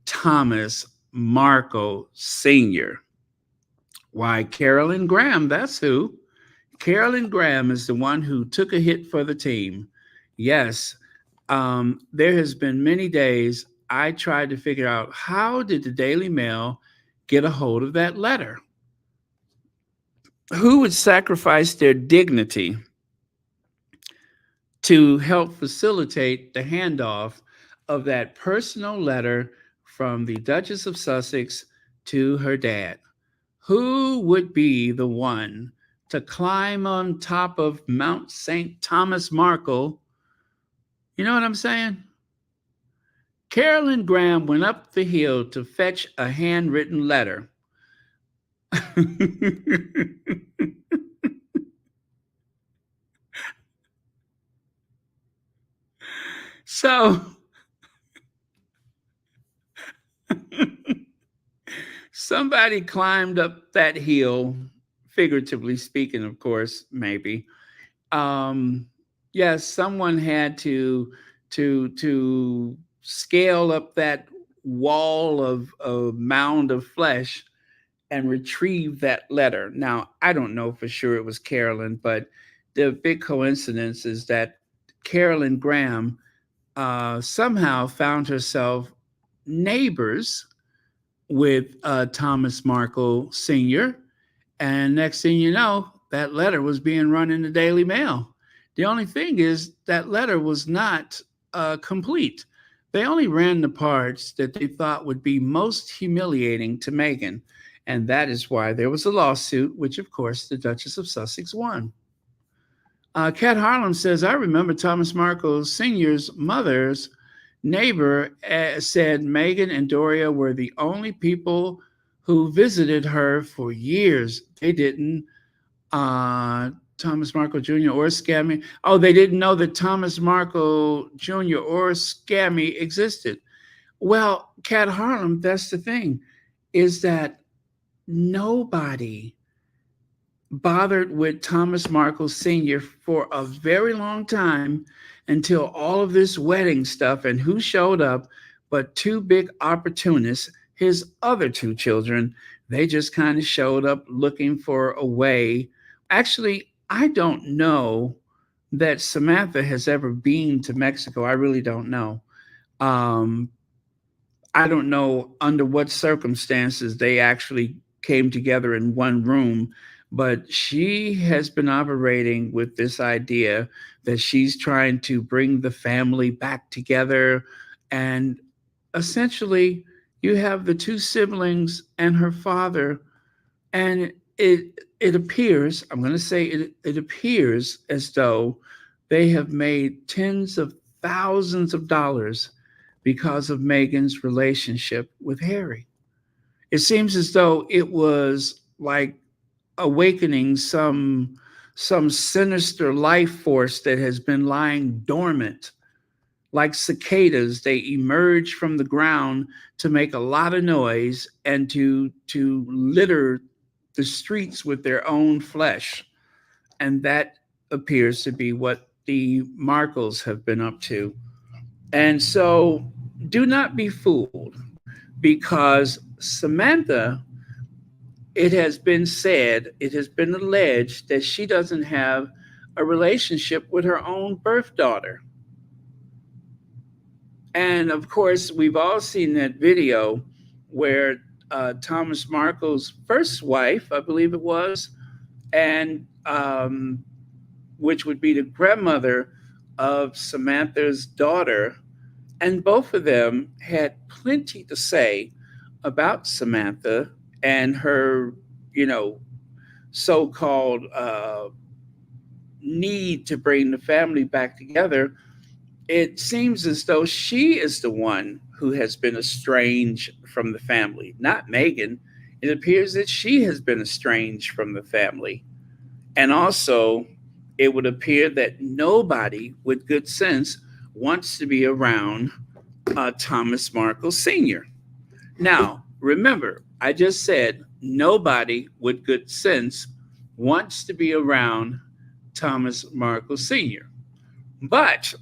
S1: Thomas Markle Sr.? Why, Carolyn Graham, that's who. Carolyn Graham is the one who took a hit for the team. Yes, there has been many days I tried to figure out how did the Daily Mail get a hold of that letter? Who would sacrifice their dignity to help facilitate the handoff of that personal letter from the Duchess of Sussex to her dad? Who would be the one to climb on top of Mount St. Thomas Markle? You know what I'm saying? Carolyn Graham went up the hill to fetch a handwritten letter. So, somebody climbed up that hill, figuratively speaking, of course, maybe. Yes, someone had to scale up that wall of a mound of flesh and retrieve that letter. Now, I don't know for sure it was Carolyn, but the big coincidence is that Carolyn Graham somehow found herself neighbors with Thomas Markle Sr. And next thing you know, that letter was being run in the Daily Mail. The only thing is that letter was not complete. They only ran the parts that they thought would be most humiliating to Meghan. And that is why there was a lawsuit, which, of course, the Duchess of Sussex won. Kat Harlem says, I remember Thomas Markle Sr.'s mother's neighbor said Meghan and Doria were the only people who visited her for years. They didn't, Thomas Markle Jr. or Scammy. Oh, they didn't know that Thomas Markle Jr. or Scammy existed. Well, Kat Harlem, that's the thing, is that nobody bothered with Thomas Markle Sr. for a very long time until all of this wedding stuff. And who showed up but two big opportunists, his other two children. They just kind of showed up looking for a way. Actually, I don't know that Samantha has ever been to Mexico. I really don't know. I don't know under what circumstances they actually came together in one room, but she has been operating with this idea that she's trying to bring the family back together. And essentially, you have the two siblings and her father, and it appears, I'm going to say it appears as though they have made tens of thousands of dollars because of Meghan's relationship with Harry. It seems as though it was like awakening some sinister life force that has been lying dormant. Like cicadas, they emerge from the ground to make a lot of noise and to litter the streets with their own flesh. And that appears to be what the Markles have been up to. And so do not be fooled, because Samantha, it has been said, it has been alleged that she doesn't have a relationship with her own birth daughter. And of course, we've all seen that video where Thomas Markle's first wife, I believe it was, and which would be the grandmother of Samantha's daughter, and both of them had plenty to say about Samantha and her, so-called need to bring the family back together. It seems as though she is the one who has been estranged from the family, not Meghan. It appears that she has been estranged from the family. And also, it would appear that nobody with good sense wants to be around Thomas Markle Sr. Now, remember, I just said nobody with good sense wants to be around Thomas Markle Sr. But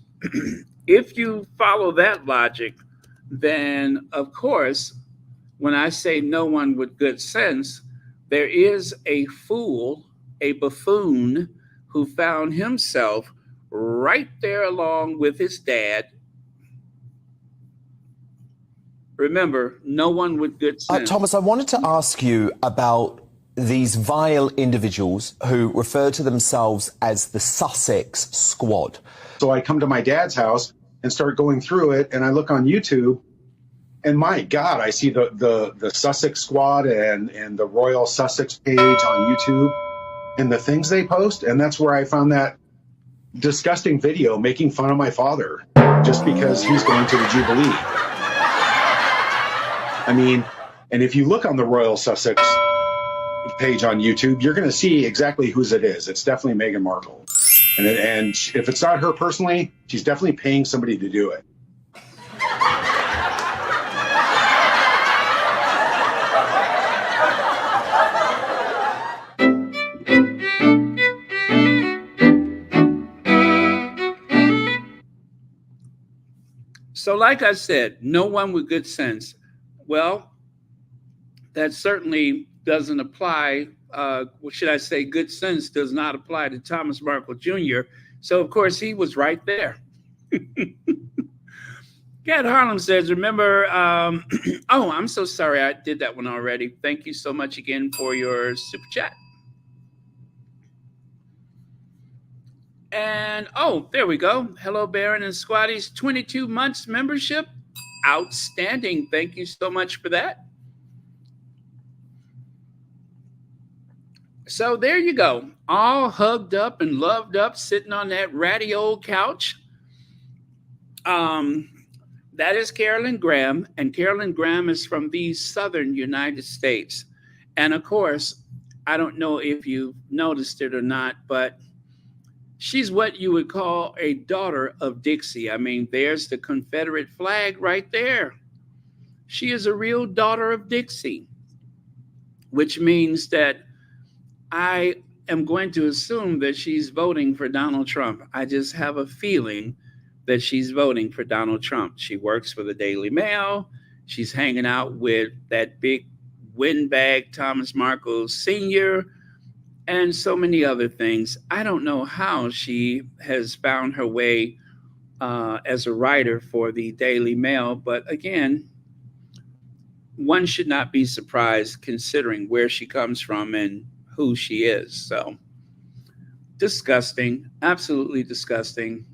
S1: if you follow that logic, then of course, when I say no one with good sense, there is a fool, a buffoon, who found himself right there along with his dad. Remember, no one with good sense.
S6: Thomas, I wanted to ask you about these vile individuals who refer to themselves as the Sussex Squad.
S7: So I come to my dad's house and start going through it, and I look on YouTube, and my God, I see the Sussex Squad and the Royal Sussex page on YouTube and the things they post, and that's where I found that disgusting video making fun of my father just because he's going to the Jubilee. I mean, and if you look on the Royal Sussex page on YouTube, you're going to see exactly whose it is. It's definitely Meghan Markle. And if it's not her personally, she's definitely paying somebody to do it.
S1: So like I said, no one with good sense. Well, that certainly doesn't apply. Should I say good sense does not apply to Thomas Markle Jr. So, of course, he was right there. Cat Harlem says, remember, oh, I'm so sorry. I did that one already. Thank you so much again for your super chat. And, oh, there we go. Hello, Baron and Squatties. 22 months membership. Outstanding. Thank you so much for that. So there you go. All hugged up and loved up, sitting on that ratty old couch. That is Carolyn Graham, and Carolyn Graham is from the southern United States. And of course, I don't know if you've noticed it or not, but she's what you would call a daughter of Dixie. I mean, there's the Confederate flag right there. She is a real daughter of Dixie, which means that I am going to assume that she's voting for Donald Trump. I just have a feeling that she's voting for Donald Trump. She works for the Daily Mail. She's hanging out with that big windbag Thomas Markle Sr., and so many other things. I don't know how she has found her way as a writer for the Daily Mail, but again, one should not be surprised considering where she comes from and who she is. So disgusting, absolutely disgusting.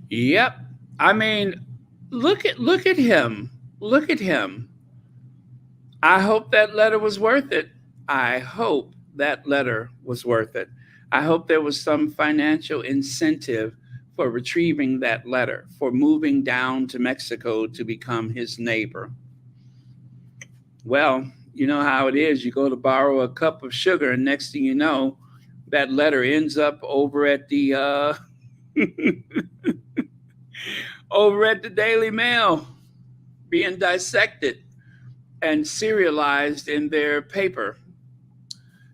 S1: Yep. I mean, look at him. Look at him. I hope that letter was worth it. I hope that letter was worth it. I hope there was some financial incentive for retrieving that letter, for moving down to Mexico to become his neighbor. Well, you know how it is. You go to borrow a cup of sugar, and next thing you know, that letter ends up over at the over at the Daily Mail, being dissected and serialized in their paper.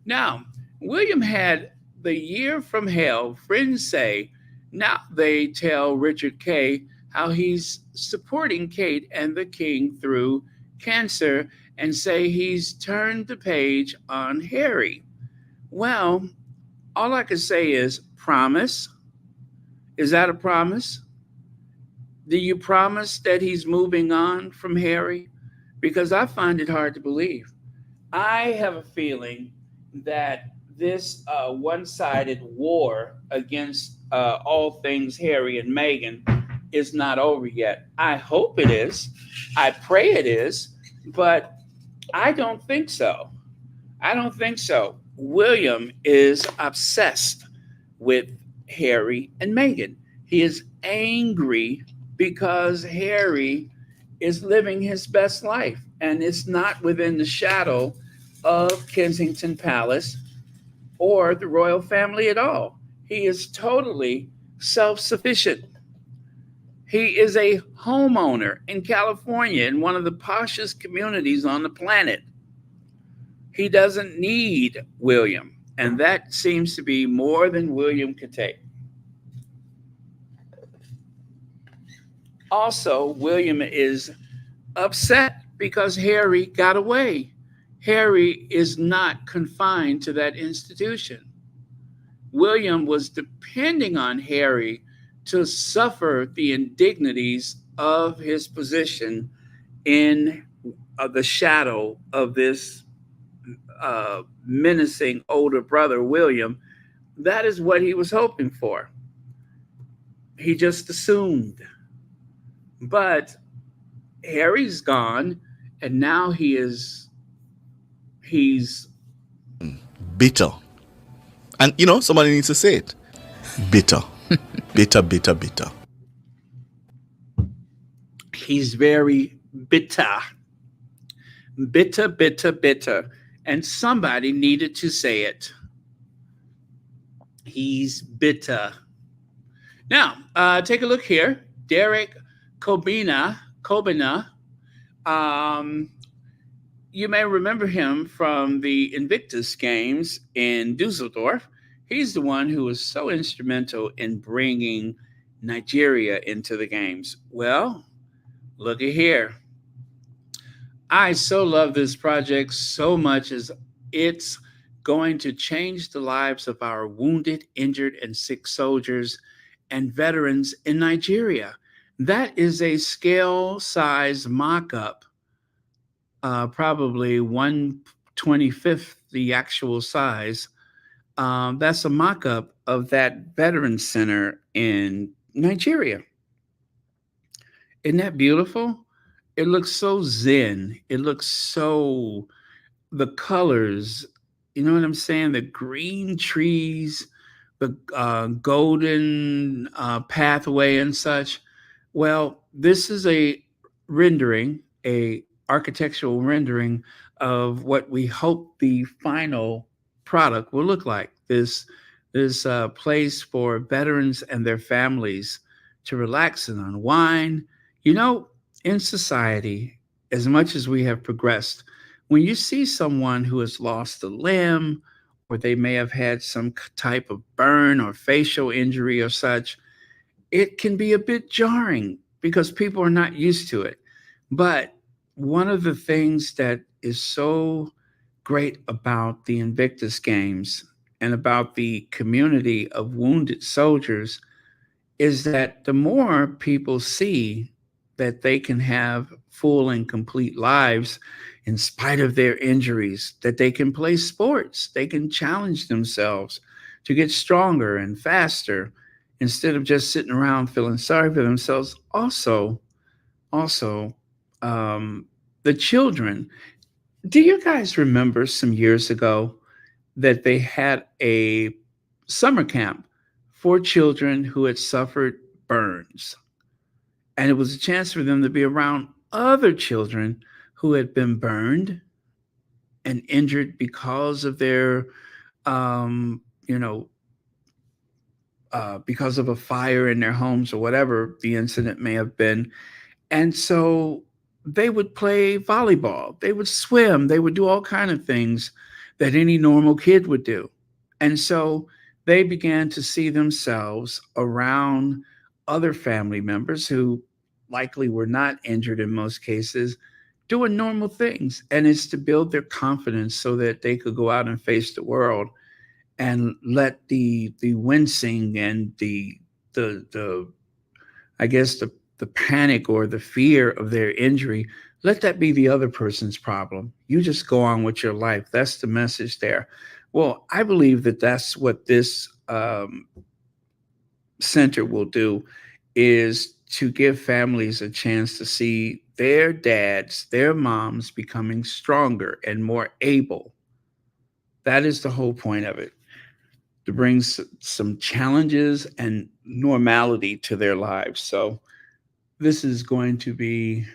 S1: Now, William had the year from hell. Friends say now they tell Richard Kay how he's supporting Kate and the king through cancer and say he's turned the page on Harry. Well, all I can say is promise. Is that a promise? Do you promise that he's moving on from Harry? Because I find it hard to believe. I have a feeling that this one sided war against all things Harry and Meghan is not over yet. I hope it is. I pray it is. But I don't think so. I don't think so. William is obsessed with Harry and Meghan. He is angry because Harry is living his best life and it's not within the shadow of Kensington Palace or the royal family at all. He is totally self sufficient. He is a homeowner in California in one of the poshest communities on the planet. He doesn't need William, and that seems to be more than William could take. Also, William is upset because Harry got away. Harry is not confined to that institution. William was depending on Harry to suffer the indignities of his position in the shadow of this menacing older brother, William. That is what he was hoping for. He just assumed. But Harry's gone, and now he's
S8: bitter. And somebody needs to say it. Bitter. Bitter, bitter, bitter.
S1: He's very bitter. Bitter, bitter, bitter. And somebody needed to say it. He's bitter. Now, take a look here. Derek Kobina. You may remember him from the Invictus Games in Dusseldorf. He's the one who was so instrumental in bringing Nigeria into the games. Well, look at here. I so love this project so much as it's going to change the lives of our wounded, injured, and sick soldiers and veterans in Nigeria. That is a scale-size mock-up, probably 1/25th the actual size. That's a mock-up of that veteran center in Nigeria. Isn't that beautiful? It looks so zen. It looks so, the colors, you know what I'm saying? The green trees, the golden pathway and such. Well, this is a rendering, a architectural rendering of what we hope the final product will look like. This place for veterans and their families to relax and unwind. In society, as much as we have progressed, when you see someone who has lost a limb, or they may have had some type of burn or facial injury or such, it can be a bit jarring because people are not used to it. But one of the things that is so great about the Invictus Games and about the community of wounded soldiers is that the more people see that they can have full and complete lives in spite of their injuries, that they can play sports, they can challenge themselves to get stronger and faster instead of just sitting around feeling sorry for themselves. Also, the children. Do you guys remember some years ago that they had a summer camp for children who had suffered burns? And it was a chance for them to be around other children who had been burned and injured because of their, um, you know, because of a fire in their homes or whatever the incident may have been. And so they would play volleyball, they would swim, they would do all kind of things that any normal kid would do. And so they began to see themselves around other family members who likely were not injured in most cases, doing normal things. And it's to build their confidence so that they could go out and face the world and let the wincing and the I guess the panic or the fear of their injury, let that be the other person's problem. You just go on with your life. That's the message there. Well, I believe that that's what this center will do, is to give families a chance to see their dads, their moms becoming stronger and more able. That is the whole point of it, to bring some challenges and normality to their lives. So this is going to be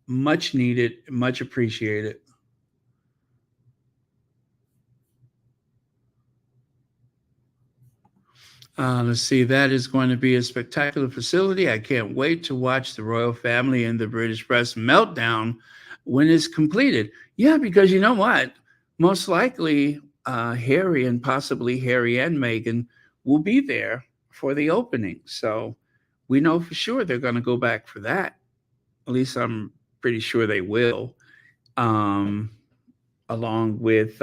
S1: much needed, much appreciated. Let's see, that is going to be a spectacular facility. I can't wait to watch the royal family and the British press meltdown when it's completed. Yeah, because you know what? Most likely, Harry and possibly Harry and Meghan will be there for the opening. So we know for sure they're going to go back for that. At least I'm pretty sure they will, along with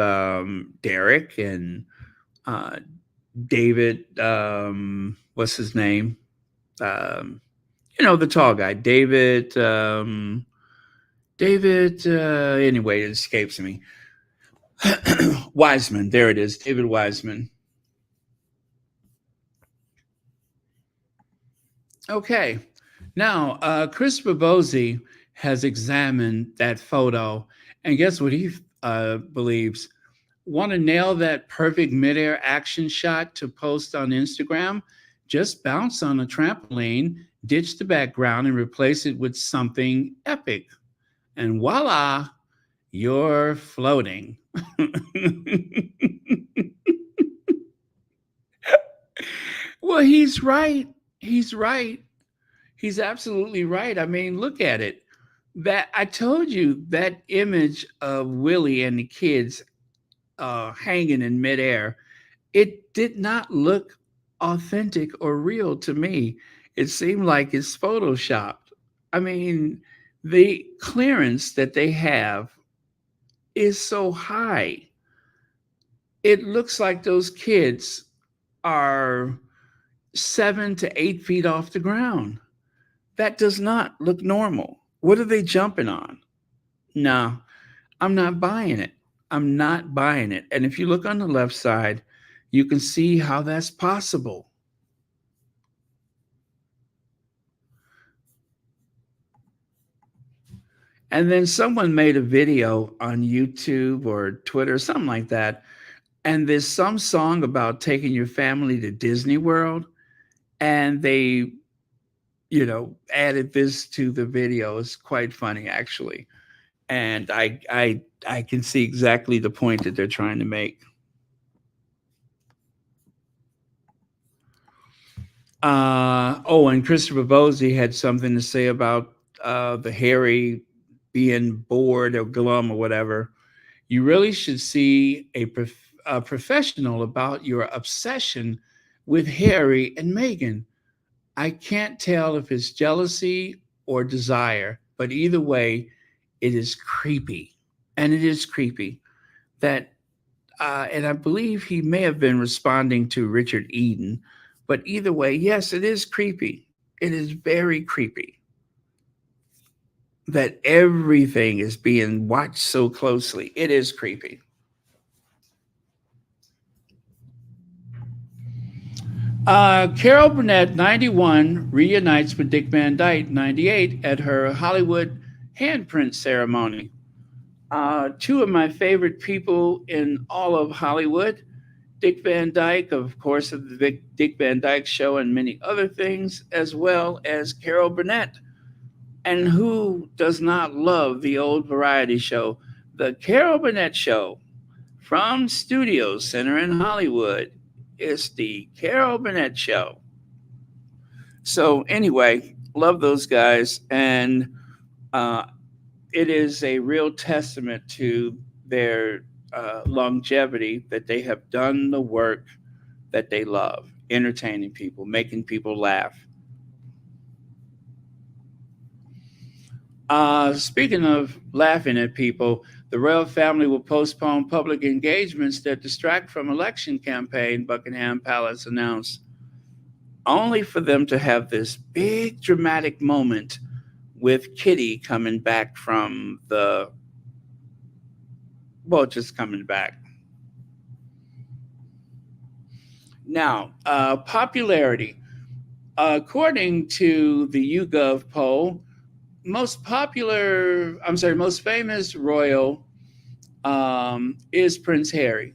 S1: Derek and David. What's his name? The tall guy, David. Anyway, it escapes me. Wiseman. There it is, David Wiseman. Okay. Now, Christopher Bosey has examined that photo, and guess what he believes? Want to nail that perfect midair action shot to post on Instagram? Just bounce on a trampoline, ditch the background, and replace it with something epic. And voila, you're floating. Well, he's right. He's right. He's absolutely right. I mean, look at it. That I told you, that image of Willie and the kids hanging in midair, it did not look authentic or real to me. It seemed like it's photoshopped. I mean, the clearance that they have is so high. It looks like those kids are 7 to 8 feet off the ground. That does not look normal. What are they jumping on? No, I'm not buying it. I'm not buying it. And if you look on the left side, you can see how that's possible. And then someone made a video on YouTube or Twitter, something like that. And there's some song about taking your family to Disney World. And they, added this to the video. It's quite funny, actually. And I can see exactly the point that they're trying to make. And Christopher Bosey had something to say about the Harry being bored or glum or whatever. You really should see a professional about your obsession with Harry and Meghan. I can't tell if it's jealousy or desire, but either way, it is creepy. And it is creepy that, and I believe he may have been responding to Richard Eden, but either way, yes, it is creepy. It is very creepy that everything is being watched so closely. It is creepy. Carol Burnett, 91, reunites with Dick Van Dyke, 98, at her Hollywood handprint ceremony. Two of my favorite people in all of Hollywood, Dick Van Dyke, of course, of the Dick Van Dyke Show and many other things, as well as Carol Burnett. And who does not love the old variety show, The Carol Burnett Show, from Studio Center in Hollywood? It's The Carol Burnett Show. So anyway, love those guys. And it is a real testament to their longevity that they have done the work that they love, entertaining people, making people laugh. Speaking of laughing at people, the royal family will postpone public engagements that distract from election campaign, Buckingham Palace announced, only for them to have this big dramatic moment with Kitty coming back from just coming back. Now, popularity. According to the YouGov poll, most famous royal is Prince Harry.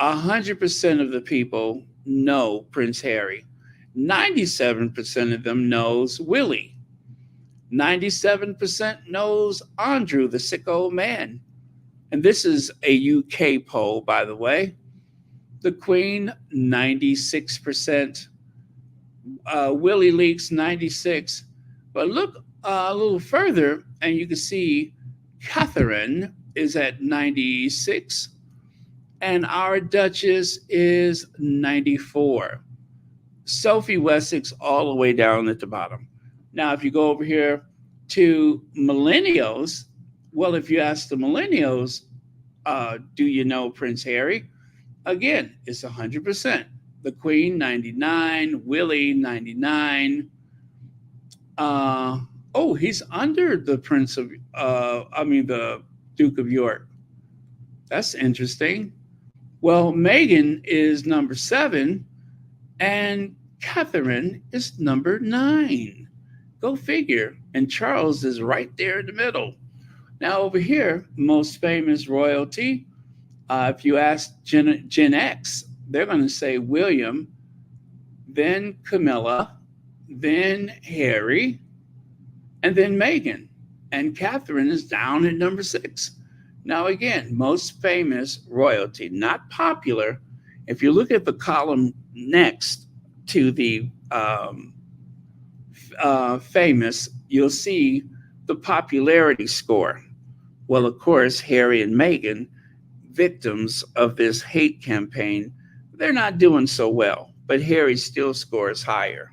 S1: 100% of the people know Prince Harry. 97% of them knows Willie. 97% knows Andrew, the sick old man. And this is a UK poll, by the way. The Queen, 96%. Willie Leaks, 96%. But look a little further, and you can see Catherine is at 96%, and our Duchess is 94%. Sophie Wessex all the way down at the bottom. Now, if you go over here to millennials, well, if you ask the millennials, do you know Prince Harry? Again, it's 100%. The Queen, 99%. Willie, 99%. He's under the the Duke of York. That's interesting. Well, Meghan is number 7, and Catherine is number 9. Go figure. And Charles is right there in the middle. Now over here, most famous royalty. If you ask Gen X, they're going to say William, then Camilla, then Harry, and then Meghan. And Catherine is down at number 6. Now again, most famous royalty, not popular. If you look at the column next to the famous, you'll see the popularity score. Well, of course, Harry and Meghan, victims of this hate campaign, they're not doing so well, but Harry still scores higher.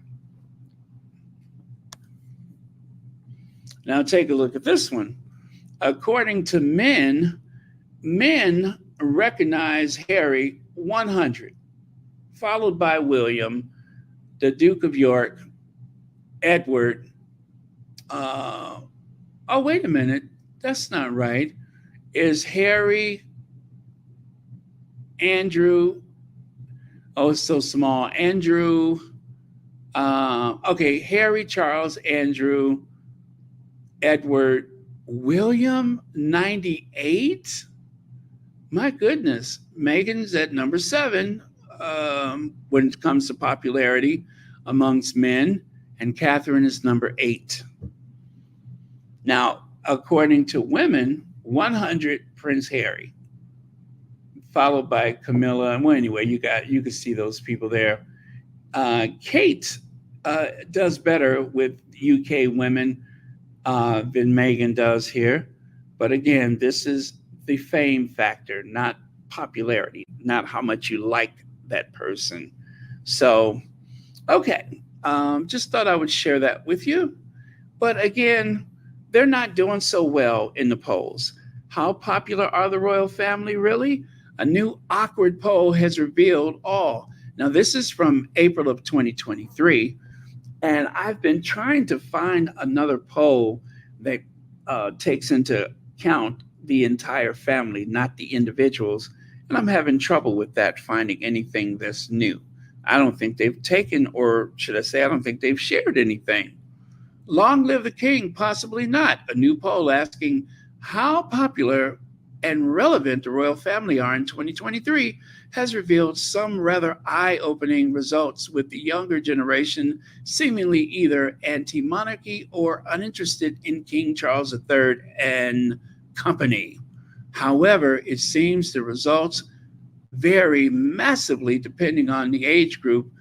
S1: Now take a look at this one. According to men recognize Harry 100, followed by William, the Duke of York, Edward. Wait a minute. That's not right. Is Harry, Andrew, it's so small. Andrew, Harry, Charles, Andrew, Edward, William, 98? My goodness. Meghan's at number 7 when it comes to popularity amongst men, and Catherine is number 8. Now, according to women, 100 Prince Harry, followed by Camilla. And well, anyway, you can see those people there. Kate does better with UK women than Meghan does here. But again, this is the fame factor, not popularity, not how much you like that person. So, okay, just thought I would share that with you. But again, they're not doing so well in the polls. How popular are the royal family really? A new awkward poll has revealed all. Now, this is from April of 2023, and I've been trying to find another poll that takes into account the entire family, not the individuals, and I'm having trouble with that, finding anything that's new. I don't think they've taken, or should I say, I don't think they've shared anything. Long live the king, possibly not. A new poll asking how popular and relevant the royal family are in 2023 has revealed some rather eye-opening results, with the younger generation seemingly either anti-monarchy or uninterested in King Charles III and company. However, it seems the results vary massively depending on the age group.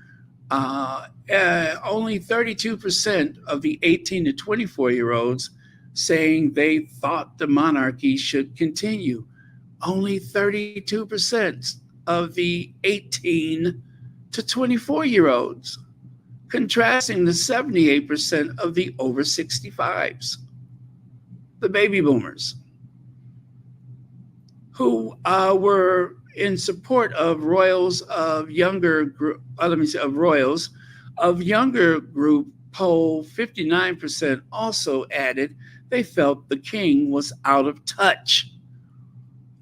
S1: Only 32% of the 18 to 24-year-olds saying they thought the monarchy should continue. Only 32% of the 18 to 24-year-olds, contrasting the 78% of the over 65s, the baby boomers, who were in support of royals of younger group. Of younger group poll, 59% also added they felt the king was out of touch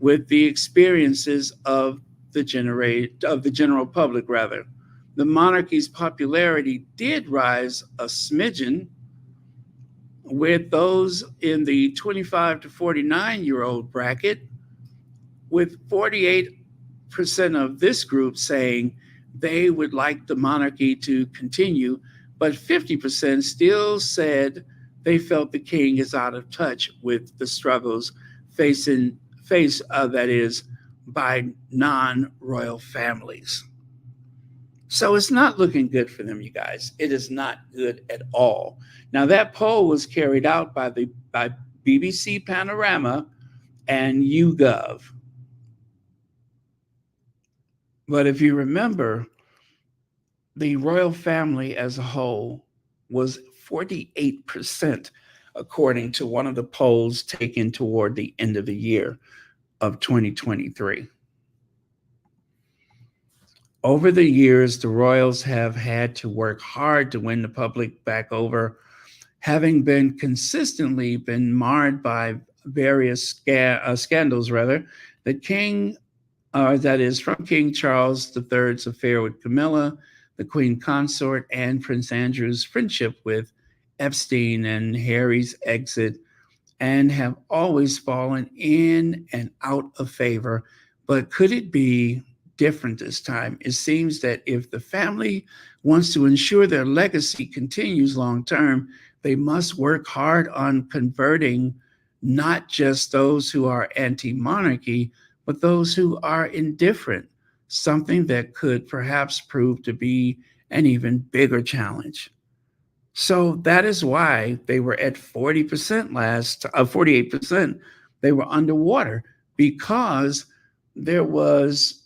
S1: with the experiences of the general public. Rather, the monarchy's popularity did rise a smidgen, with those in the 25 to 49-year-old bracket, with 48% of this group saying they would like the monarchy to continue, but 50% still said they felt the king is out of touch with the struggles faced by non-royal families. So it's not looking good for them, you guys. It is not good at all. Now, that poll was carried out by BBC Panorama and YouGov. But if you remember, the royal family as a whole was 48%, according to one of the polls taken toward the end of the year of 2023. Over the years, the royals have had to work hard to win the public back over, having been consistently marred by various scandals. The king, that is from King Charles III's affair with Camilla, the Queen Consort, and Prince Andrew's friendship with Epstein and Harry's exit, and have always fallen in and out of favor. But could it be different this time? It seems that if the family wants to ensure their legacy continues long term, they must work hard on converting not just those who are anti-monarchy, but those who are indifferent, something that could perhaps prove to be an even bigger challenge. So that is why they were at 48%. They were underwater, because there was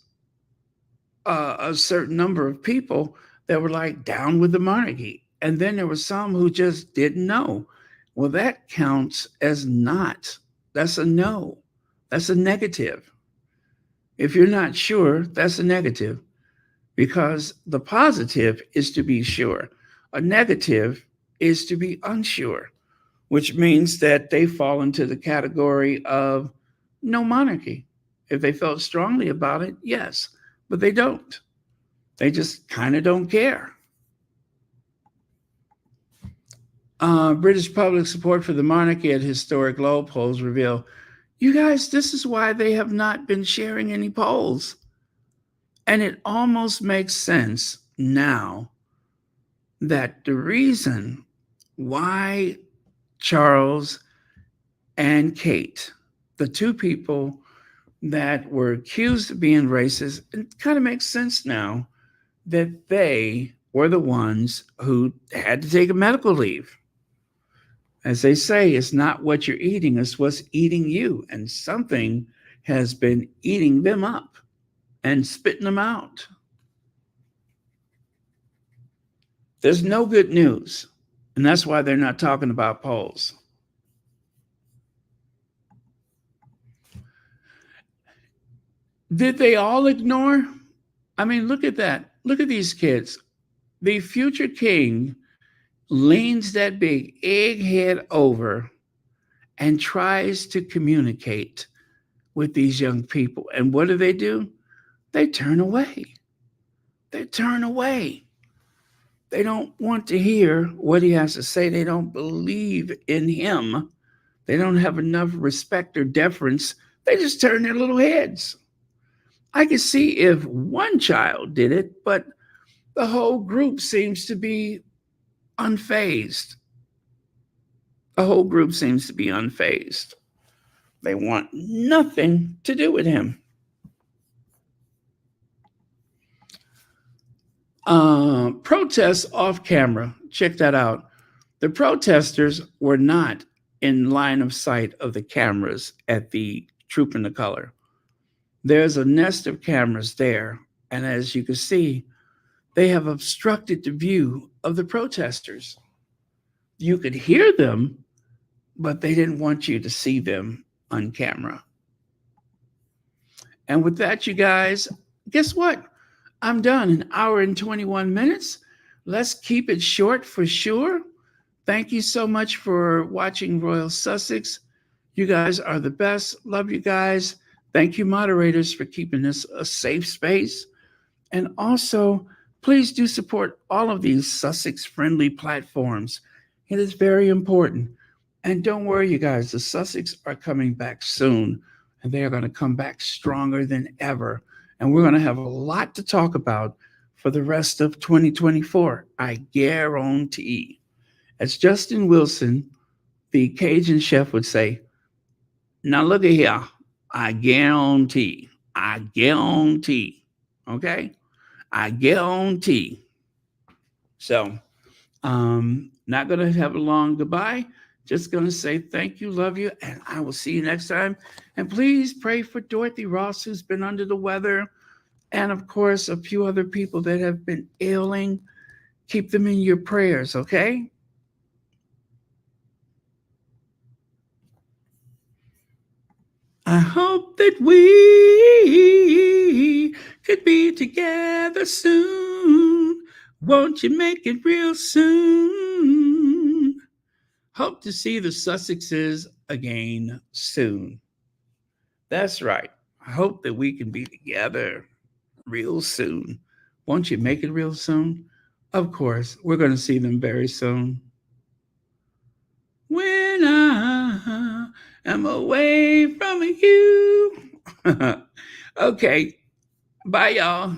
S1: a certain number of people that were like down with the monarchy. And then there were some who just didn't know. Well, that counts as not. That's a no. That's a negative. If you're not sure, that's a negative, because the positive is to be sure. A negative is to be unsure, which means that they fall into the category of no monarchy. If they felt strongly about it, yes, but they don't. They just kind of don't care. British public support for the monarchy at historic low, polls reveal. You guys, this is why they have not been sharing any polls. And it almost makes sense now that the reason why Charles and Kate, the two people that were accused of being racist, it kind of makes sense now that they were the ones who had to take a medical leave. As they say, it's not what you're eating, it's what's eating you. And something has been eating them up and spitting them out. There's no good news. And that's why they're not talking about polls. Did they all ignore? I mean, look at that. Look at these kids. The future king leans that big egghead over and tries to communicate with these young people. And what do? They turn away. They turn away. They don't want to hear what he has to say. They don't believe in him. They don't have enough respect or deference. They just turn their little heads. I could see if one child did it, but the whole group seems to be unfazed. The whole group seems to be unfazed. They want nothing to do with him. Protests off camera. Check that out. The protesters were not in line of sight of the cameras at the Troop in the Color. There's a nest of cameras there, and as you can see, they have obstructed the view of the protesters. You could hear them, but they didn't want you to see them on camera. And with that, you guys, guess what? I'm done. An hour and 21 minutes. Let's keep it short for sure. Thank you so much for watching Royal Sussex. You guys are the best. Love you guys. Thank you, moderators, for keeping this a safe space. And also, please do support all of these Sussex-friendly platforms. It is very important. And don't worry, you guys, the Sussex are coming back soon, and they are going to come back stronger than ever. And we're going to have a lot to talk about for the rest of 2024, I guarantee. As Justin Wilson, the Cajun chef, would say, now look at here, I guarantee, okay? I guarantee. So, not going to have a long goodbye. Just going to say thank you, love you, and I will see you next time. And please pray for Dorothy Ross, who's been under the weather, and of course, a few other people that have been ailing. Keep them in your prayers, okay? I hope that we could be together soon. Won't you make it real soon? Hope to see the Sussexes again soon. That's right. I hope that we can be together real soon. Won't you make it real soon? Of course, we're going to see them very soon. When I am away from you. Okay. Bye, y'all.